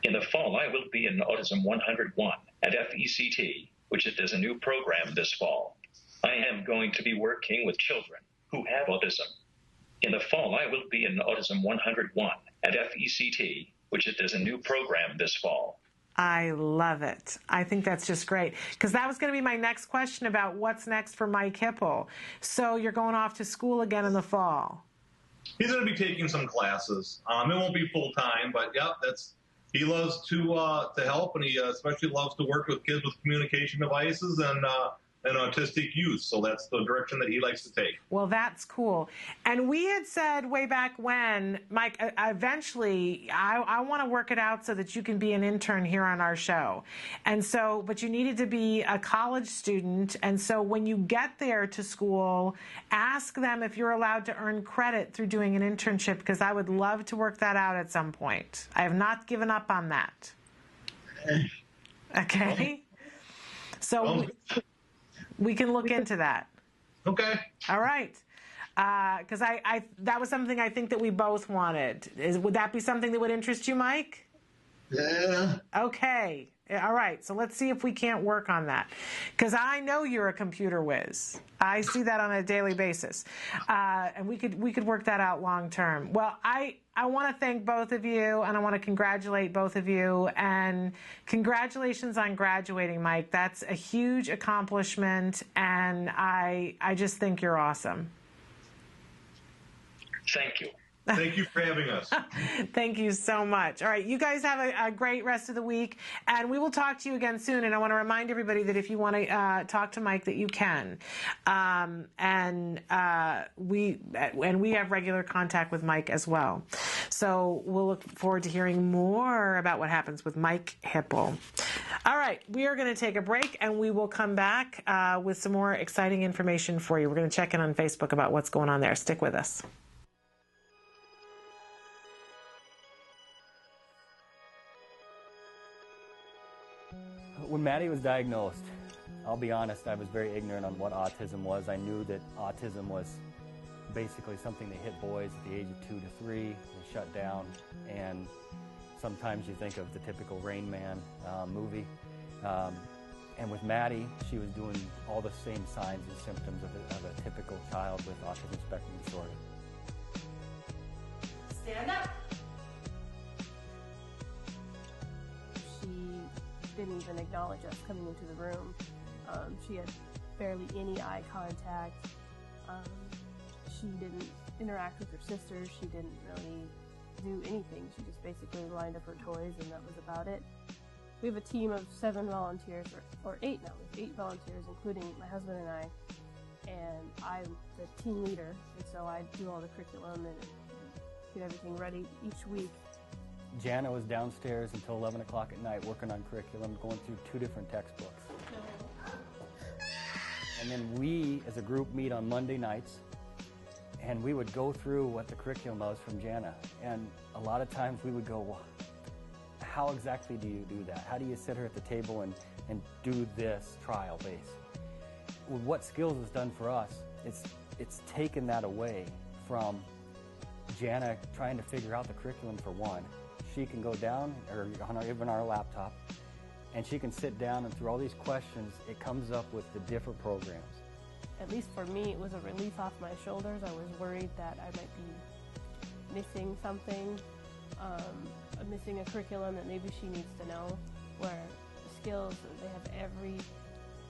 In the fall, I will be in Autism 101 at FECT, which is a new program this fall. I am going to be working with children who have autism. In the fall, I will be in Autism 101 at FECT, which is a new program this fall. I love it. I think that's just great. Because that was going to be my next question about what's next for Mike Hipple. So you're going off to school again in the fall. He's going to be taking some classes. It won't be full time, but yeah, he loves to help, and he especially loves to work with kids with communication devices and autistic youth. So that's the direction that he likes to take. Well, that's cool. And we had said way back when, Mike, eventually I want to work it out so that you can be an intern here on our show. And so, but you needed to be a college student. And so when you get there to school, ask them if you're allowed to earn credit through doing an internship, because I would love to work that out at some point. I have not given up on that. Okay? So we can look into that. Okay. All right. Because that was something I think that we both wanted. Would that be something that would interest you, Mike? Yeah. Okay. All right. So let's see if we can't work on that. Because I know you're a computer whiz. I see that on a daily basis. And we could work that out long term. Well, I want to thank both of you, and I want to congratulate both of you. And congratulations on graduating, Mike. That's a huge accomplishment, and I just think you're awesome. Thank you. Thank you for having us. Thank you so much. All right, you guys have a great rest of the week, and we will talk to you again soon. And I want to remind everybody that if you want to talk to Mike, that you can. We have regular contact with Mike as well. So we'll look forward to hearing more about what happens with Mike Hipple. All right, we are going to take a break, and we will come back with some more exciting information for you. We're going to check in on Facebook about what's going on there. Stick with us. When Maddie was diagnosed, I'll be honest, I was very ignorant on what autism was. I knew that autism was basically something that hit boys at the age of 2 to 3. They shut down, and sometimes you think of the typical Rain Man movie. And with Maddie, she was doing all the same signs and symptoms of a typical child with autism spectrum disorder. Stand up. Didn't even acknowledge us coming into the room. She had barely any eye contact. She didn't interact with her sisters. She didn't really do anything. She just basically lined up her toys, and that was about it. We have a team of 7 volunteers, or 8 now. We have 8 volunteers, including my husband and I. And I'm the team leader, and so I do all the curriculum and get everything ready each week. Jana was downstairs until 11 o'clock at night working on curriculum, going through 2 different textbooks. And then we, as a group, meet on Monday nights, and we would go through what the curriculum was from Jana. And a lot of times we would go, well, how exactly do you do that? How do you sit her at the table and do this trial base? What Skills has done for us, it's taken that away from Jana trying to figure out the curriculum for one. She can go down, or even our laptop, And she can sit down and through all these questions, it comes up with the different programs. At least for me, it was a relief off my shoulders. I was worried that I might be missing something, missing a curriculum that maybe she needs to know, where skills, they have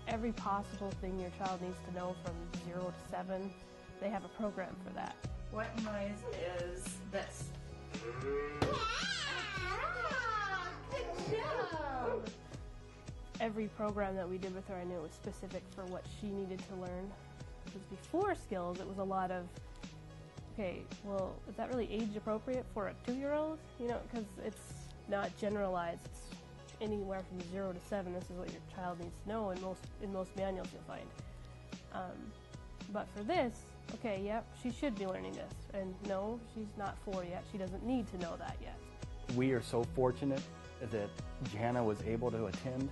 every possible thing your child needs to know from 0 to 7. They have a program for that. What noise is this? Good job! Every program that we did with her, I knew it was specific for what she needed to learn. Because before skills, it was a lot of, okay, well, is that really age appropriate for a 2-year-old? You know, because it's not generalized. It's anywhere from 0 to 7. This is what your child needs to know. In most manuals, you'll find. But for this, okay, yep, she should be learning this. And no, she's not 4 yet. She doesn't need to know that yet. We are so fortunate that Jana was able to attend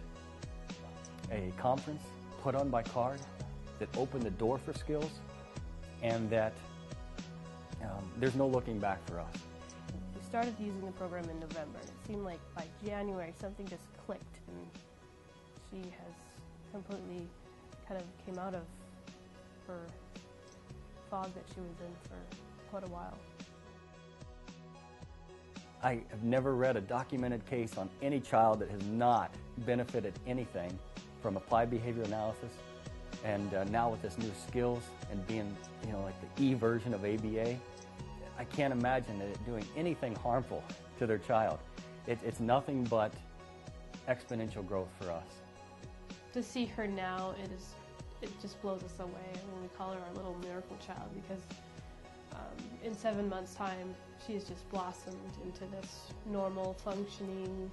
a conference put on by CARD that opened the door for skills, and that there's no looking back for us. We started using the program in November, and it seemed like by January something just clicked, and she has completely kind of came out of her fog that she was in for quite a while. I have never read a documented case on any child that has not benefited anything from applied behavior analysis, and now with this new skills and being, you know, like the E version of ABA, I can't imagine it doing anything harmful to their child. It's nothing but exponential growth for us. To see her now, it just blows us away. I mean, we call her our little miracle child because in 7 months' time, she's just blossomed into this normal, functioning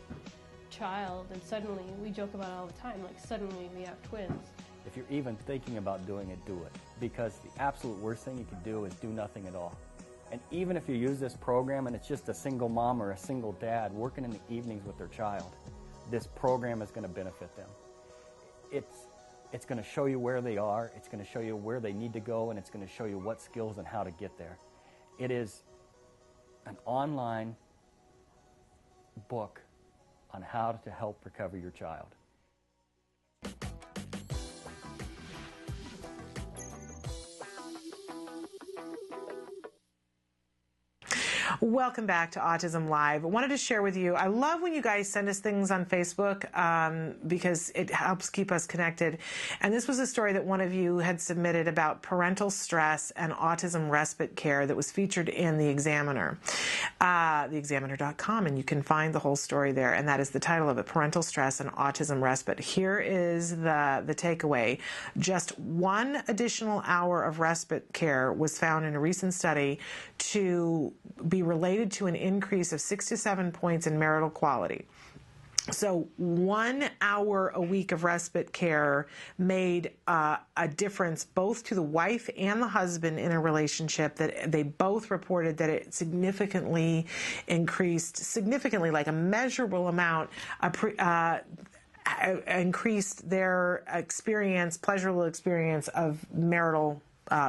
child, and suddenly, we joke about it all the time, like suddenly we have twins. If you're even thinking about doing it, do it. Because the absolute worst thing you can do is do nothing at all. And even if you use this program and it's just a single mom or a single dad working in the evenings with their child, this program is going to benefit them. It's going to show you where they are, it's going to show you where they need to go, and it's going to show you what skills and how to get there. It is an online book on how to help recover your child. Welcome back to Autism Live. I wanted to share with you, I love when you guys send us things on Facebook because it helps keep us connected. And this was a story that one of you had submitted about parental stress and autism respite care that was featured in The Examiner, theexaminer.com, and you can find the whole story there. And that is the title of it, Parental Stress and Autism Respite. Here is the takeaway. Just 1 additional hour of respite care was found in a recent study to be related to an increase of 6 to 7 points in marital quality. So 1 hour a week of respite care made a difference both to the wife and the husband in a relationship, that they both reported that it significantly increased, like a measurable amount, increased their experience, pleasurable experience of marital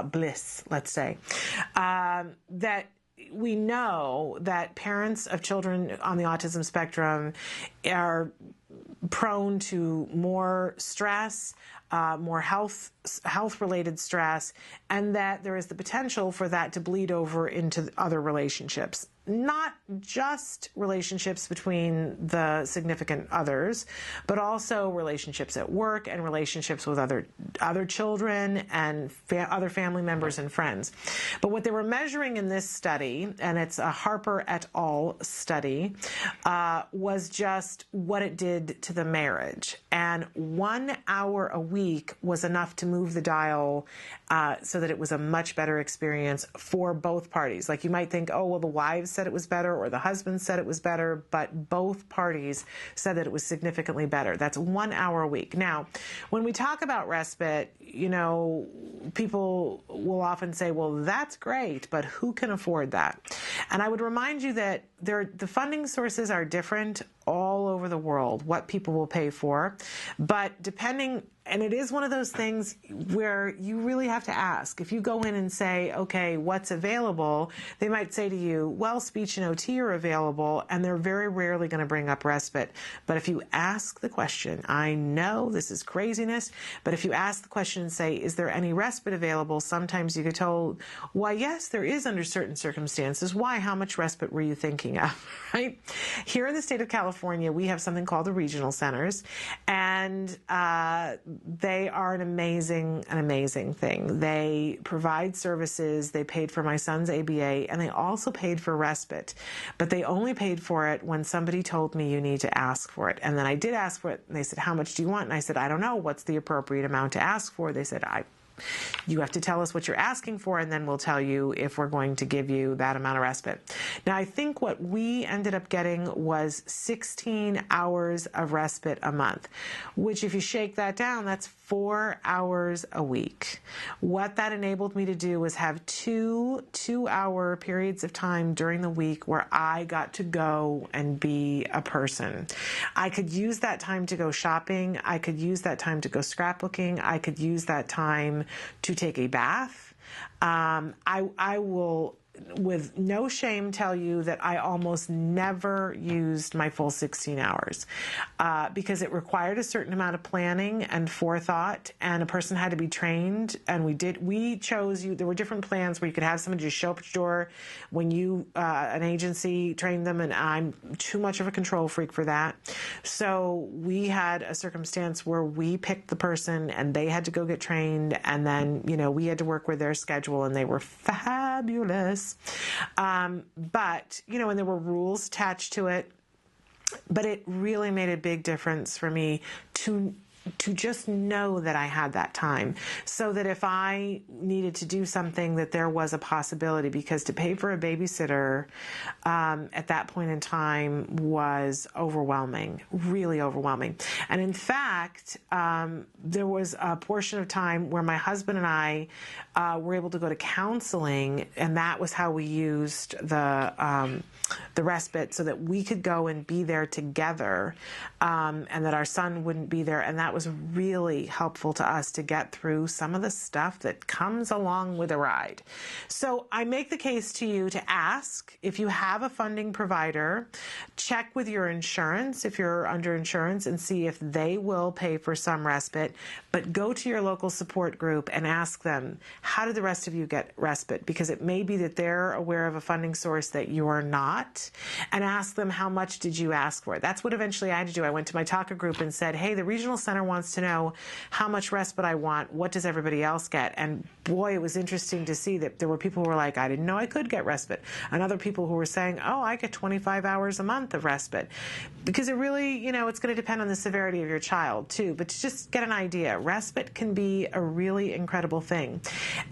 bliss, let's say. That we know that parents of children on the autism spectrum are prone to more stress, more health-related stress, and that there is the potential for that to bleed over into other relationships. Not just relationships between the significant others, but also relationships at work and relationships with other children and other family members and friends. But what they were measuring in this study, and it's a Harper et al. Study, was just what it did to the marriage. And 1 hour a week was enough to move the dial so that it was a much better experience for both parties. Like you might think, oh, well, the wives said it was better or the husband said it was better, but both parties said that it was significantly better. That's 1 hour a week. Now, when we talk about respite, you know, people will often say, well, that's great, but who can afford that? And I would remind you that the funding sources are different all over the world, what people will pay for, but depending, And it is one of those things where you really have to ask. If you go in and say, okay, what's available? They might say to you, well, speech and OT are available, and they're very rarely going to bring up respite. But if you ask the question, I know this is craziness, but if you ask the question and say, is there any respite available? Sometimes you get told, why, yes, there is under certain circumstances. Why? How much respite were you thinking of? Right? Here in the state of California, we have something called the regional centers, and they are an amazing thing. They provide services. They paid for my son's ABA, and they also paid for respite, but they only paid for it when somebody told me you need to ask for it. And then I did ask for it, and they said, how much do you want? And I said, I don't know. What's the appropriate amount to ask for? They said, you have to tell us what you're asking for, and then we'll tell you if we're going to give you that amount of respite. Now, I think what we ended up getting was 16 hours of respite a month, which if you shake that down, that's 4 hours a week. What that enabled me to do was have two-hour periods of time during the week where I got to go and be a person. I could use that time to go shopping. I could use that time to go scrapbooking. I could use that time to take a bath. I will, with no shame, tell you that I almost never used my full 16 hours because it required a certain amount of planning and forethought, and a person had to be trained. And we chose you. There were different plans where you could have somebody just show up at your door when you, an agency trained them, and I'm too much of a control freak for that. So we had a circumstance where we picked the person and they had to go get trained, and then, we had to work with their schedule, and they were fabulous. But, and there were rules attached to it, but it really made a big difference for me to just know that I had that time, so that if I needed to do something, that there was a possibility, because to pay for a babysitter at that point in time was overwhelming, really overwhelming. And in fact, there was a portion of time where my husband and I were able to go to counseling, and that was how we used the respite, so that we could go and be there together, and that our son wouldn't be there. And that was really helpful to us to get through some of the stuff that comes along with a ride. So I make the case to you to ask if you have a funding provider, check with your insurance if you're under insurance, and see if they will pay for some respite. But go to your local support group and ask them, how did the rest of you get respite? Because it may be that they're aware of a funding source that you are not, and ask them, how much did you ask for? That's what eventually I had to do. I went to my talker group and said, hey, the regional center wants to know how much respite I want. What does everybody else get? And boy, it was interesting to see that there were people who were like, I didn't know I could get respite. And other people who were saying, oh, I get 25 hours a month of respite. Because it really, it's going to depend on the severity of your child too. But to just get an idea, respite can be a really incredible thing.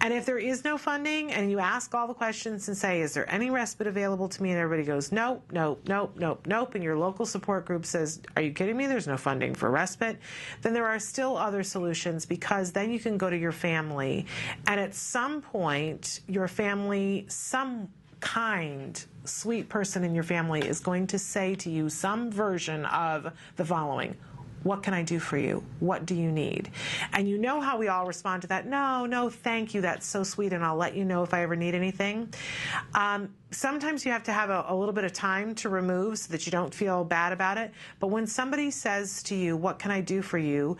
And if there is no funding and you ask all the questions and say, is there any respite available to me? And everybody goes, nope, nope, nope, nope, nope. And your local support group says, are you kidding me? There's no funding for respite. Then there are still other solutions, because then you can go to your family, and at some point your family, some kind, sweet person in your family is going to say to you some version of the following: what can I do for you? What do you need? And you know how we all respond to that. No, thank you. That's so sweet, and I'll let you know if I ever need anything. Sometimes you have to have a little bit of time to remove so that you don't feel bad about it. But when somebody says to you, what can I do for you?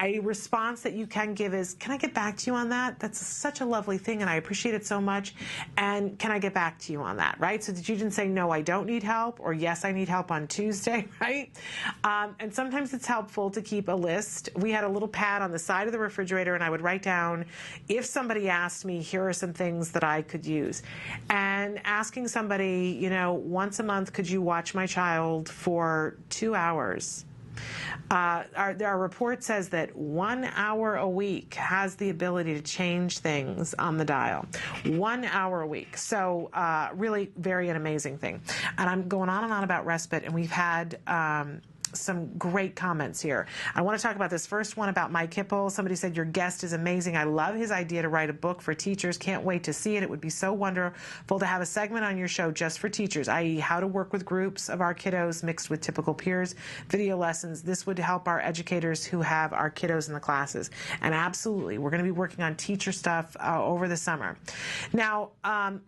A response that you can give is, can I get back to you on that? That's such a lovely thing, and I appreciate it so much. And can I get back to you on that, right? So that you didn't say, no, I don't need help, or yes, I need help on Tuesday, right? And sometimes it's helpful to keep a list. We had a little pad on the side of the refrigerator, and I would write down, if somebody asked me, here are some things that I could use. And asking somebody, once a month, could you watch my child for 2 hours? Our report says that 1 hour a week has the ability to change things on the dial. 1 hour a week. So really very an amazing thing. And I'm going on and on about respite, and we've had some great comments here. I want to talk about this first one about Mike Hipple. Somebody said, your guest is amazing. I love his idea to write a book for teachers. Can't wait to see it. It would be so wonderful to have a segment on your show just for teachers, i.e. how to work with groups of our kiddos mixed with typical peers, video lessons. This would help our educators who have our kiddos in the classes. And absolutely, we're going to be working on teacher stuff over the summer. Now,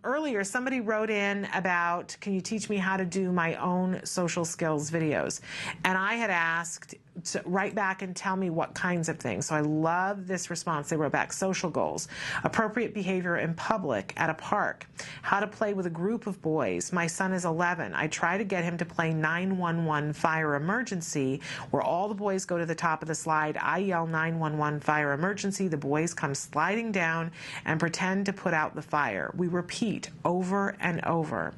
earlier, somebody wrote in about, can you teach me how to do my own social skills videos? And I had asked to write back and tell me what kinds of things. So I love this response. They wrote back: social goals, appropriate behavior in public, at a park, how to play with a group of boys. My son is 11. I try to get him to play 911 fire emergency, where all the boys go to the top of the slide. I yell 911 fire emergency. The boys come sliding down and pretend to put out the fire. We repeat over and over.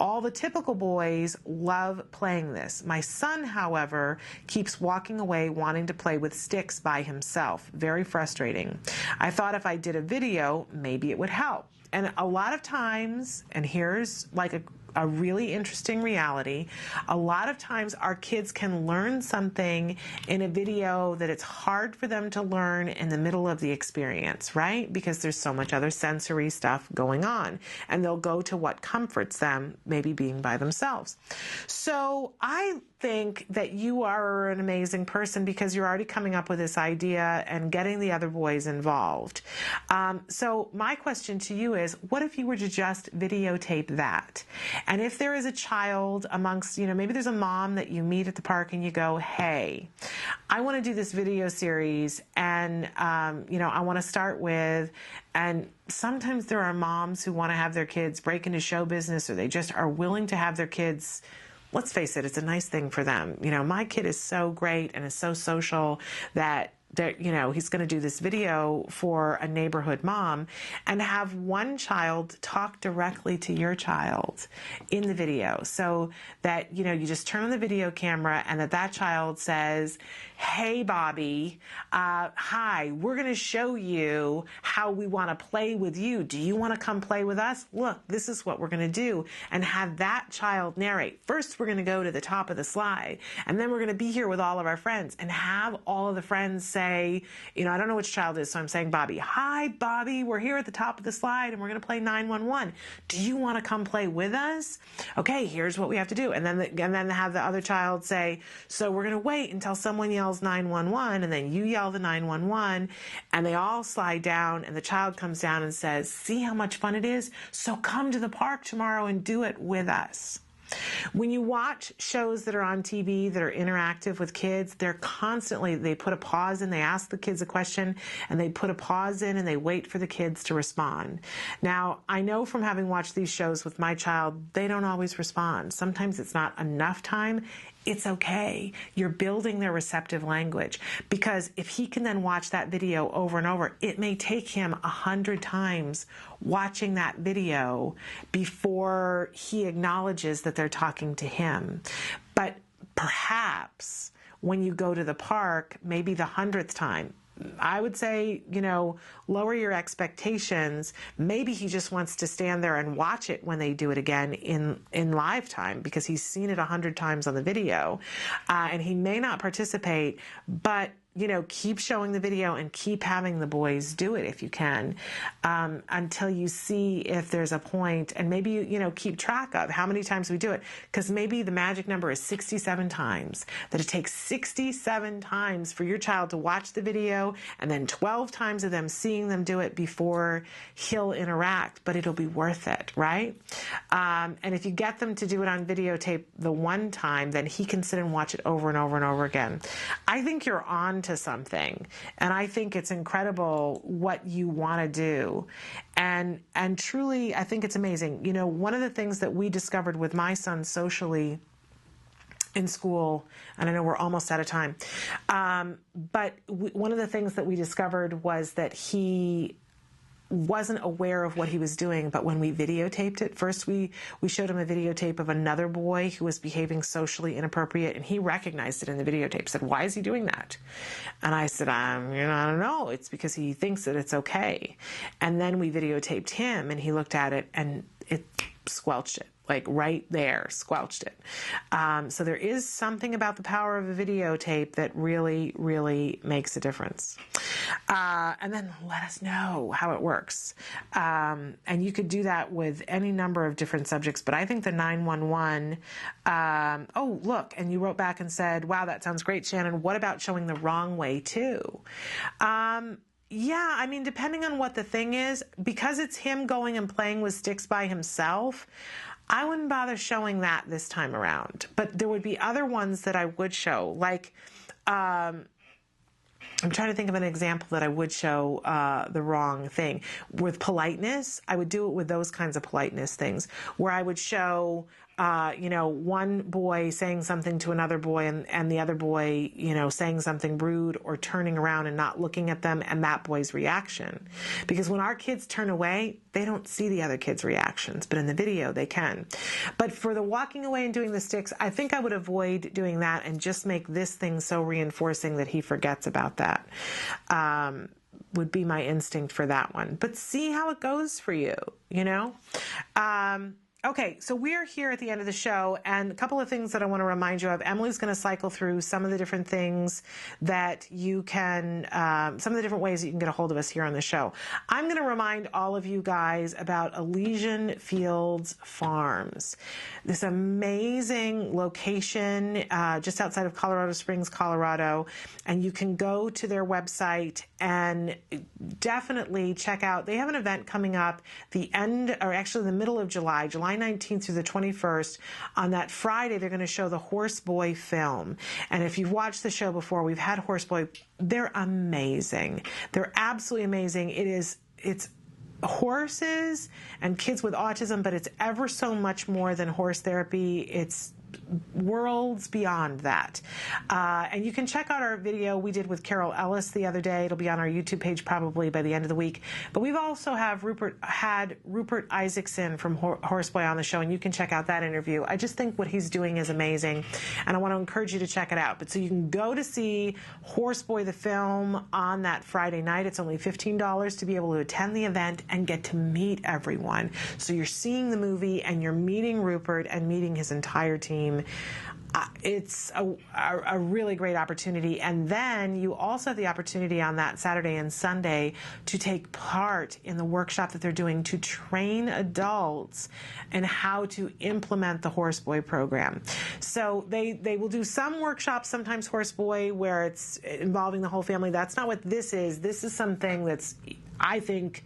All the typical boys love playing this. My son, however, keeps walking away wanting to play with sticks by himself. Very frustrating. I thought if I did a video, maybe it would help. And a lot of times, and here's like a really interesting reality, a lot of times our kids can learn something in a video that it's hard for them to learn in the middle of the experience, right? Because there's so much other sensory stuff going on, and they'll go to what comforts them, maybe being by themselves. So I think that you are an amazing person because you're already coming up with this idea and getting the other boys involved. So my question to you is, what if you were to just videotape that? And if there is a child amongst, maybe there's a mom that you meet at the park and you go, hey, I want to do this video series, and, I want to start with, and sometimes there are moms who want to have their kids break into show business, or they just are willing to have their kids. Let's face it, it's a nice thing for them. My kid is so great and is so social that he's going to do this video for a neighborhood mom, and have one child talk directly to your child in the video, so that, you just turn on the video camera and that child says, hey, Bobby, hi, we're going to show you how we want to play with you. Do you want to come play with us? Look, this is what we're going to do. And have that child narrate. First, we're going to go to the top of the slide, and then we're going to be here with all of our friends, and have all of the friends say, I don't know which child it is, so I'm saying Bobby. Hi, Bobby, we're here at the top of the slide, and we're going to play 911. Do you want to come play with us? Okay, here's what we have to do. And then have the other child say, so we're going to wait until someone yells 911, and then you yell the 911, and they all slide down, and the child comes down and says, see how much fun it is? So come to the park tomorrow and do it with us. When you watch shows that are on TV that are interactive with kids, they put a pause in, they ask the kids a question, and they put a pause in and they wait for the kids to respond. Now, I know from having watched these shows with my child, they don't always respond. Sometimes it's not enough time. It's okay. You're building their receptive language, because if he can then watch that video over and over, it may take him 100 times watching that video before he acknowledges that they're talking to him. But perhaps when you go to the park, maybe the 100th time, I would say, lower your expectations. Maybe he just wants to stand there and watch it when they do it again in live time, because he's seen it 100 times on the video, and he may not participate, but keep showing the video and keep having the boys do it if you can, until you see if there's a point, and maybe keep track of how many times we do it, because maybe the magic number is 67 times, that it takes 67 times for your child to watch the video, and then 12 times of them seeing them do it before he'll interact, but it'll be worth it, right? And if you get them to do it on videotape the one time, then he can sit and watch it over and over and over again. I think you're on to something, and I think it's incredible what you want to do, and truly I think it's amazing. One of the things that we discovered with my son socially in school, and I know we're almost out of time, but one of the things that we discovered was that he wasn't aware of what he was doing, but when we videotaped it, first we showed him a videotape of another boy who was behaving socially inappropriate, and he recognized it in the videotape, said, why is he doing that? And I said, I don't know, it's because he thinks that it's okay. And then we videotaped him, and he looked at it, and squelched it. Like right there, squelched it. So there is something about the power of a videotape that really, really makes a difference. And then let us know how it works. And you could do that with any number of different subjects, but I think the 911, oh, look, and you wrote back and said, wow, that sounds great, Shannon. What about showing the wrong way too? Yeah, I mean, depending on what the thing is, because it's him going and playing with sticks by himself, I wouldn't bother showing that this time around. But there would be other ones that I would show. Like, I'm trying to think of an example that I would show the wrong thing. With politeness, I would do it with those kinds of politeness things, where I would show one boy saying something to another boy and the other boy, saying something rude or turning around and not looking at them, and that boy's reaction. Because when our kids turn away, they don't see the other kids' reactions, but in the video they can. But for the walking away and doing the sticks, I think I would avoid doing that and just make this thing so reinforcing that he forgets about that. Would be my instinct for that one. But see how it goes for you, Okay, so we're here at the end of the show, and a couple of things that I want to remind you of. Emily's going to cycle through some of the different things that you can, some of the different ways that you can get a hold of us here on the show. I'm going to remind all of you guys about Elysian Fields Farms, this amazing location just outside of Colorado Springs, Colorado, and you can go to their website and definitely check out. They have an event coming up the middle of July 19th through the 21st. On that Friday, they're going to show the Horseboy film. And if you've watched the show before, we've had Horseboy. They're amazing. They're absolutely amazing. It's horses and kids with autism, but it's ever so much more than horse therapy. It's worlds beyond that. And you can check out our video we did with Carol Ellis the other day. It'll be on our YouTube page probably by the end of the week. But we've also had Rupert Isaacson from Horseboy on the show, and you can check out that interview. I just think what he's doing is amazing, and I want to encourage you to check it out. But so you can go to see Horseboy the film on that Friday night. It's only $15 to be able to attend the event and get to meet everyone. So you're seeing the movie and you're meeting Rupert and meeting his entire team. It's a really great opportunity. And then you also have the opportunity on that Saturday and Sunday to take part in the workshop that they're doing to train adults in how to implement the Horseboy program. So they will do some workshops, sometimes Horseboy, where it's involving the whole family. That's not what this is. This is something that's, I think,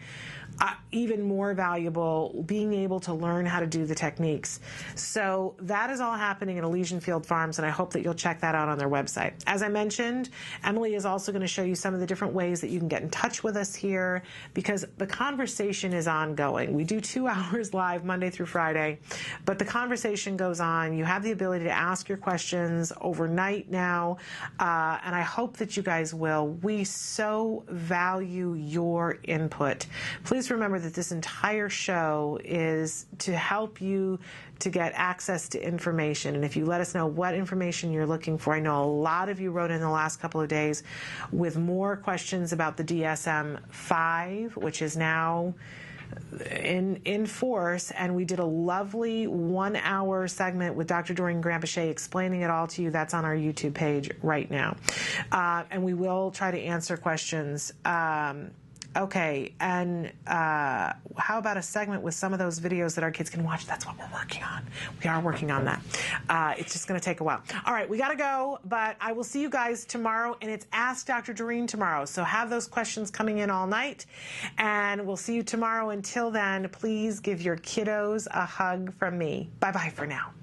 even more valuable, being able to learn how to do the techniques. So that is all happening at Elysian Field Farms, and I hope that you'll check that out on their website. As I mentioned, Emily is also going to show you some of the different ways that you can get in touch with us here, because the conversation is ongoing. We do 2 hours live Monday through Friday, but the conversation goes on. You have the ability to ask your questions overnight now, and I hope that you guys will. We so value your input. Please remember that this entire show is to help you to get access to information. And if you let us know what information you're looking for, I know a lot of you wrote in the last couple of days with more questions about the DSM-5, which is now in force, and we did a lovely 1-hour segment with Dr. Doreen Granpeche explaining it all to you. That's on our YouTube page right now. And we will try to answer questions. Okay, and how about a segment with some of those videos that our kids can watch? That's what we're working on. We are working on that. It's just going to take a while. All right, we got to go, but I will see you guys tomorrow, and it's Ask Dr. Doreen tomorrow. So have those questions coming in all night, and we'll see you tomorrow. Until then, please give your kiddos a hug from me. Bye-bye for now.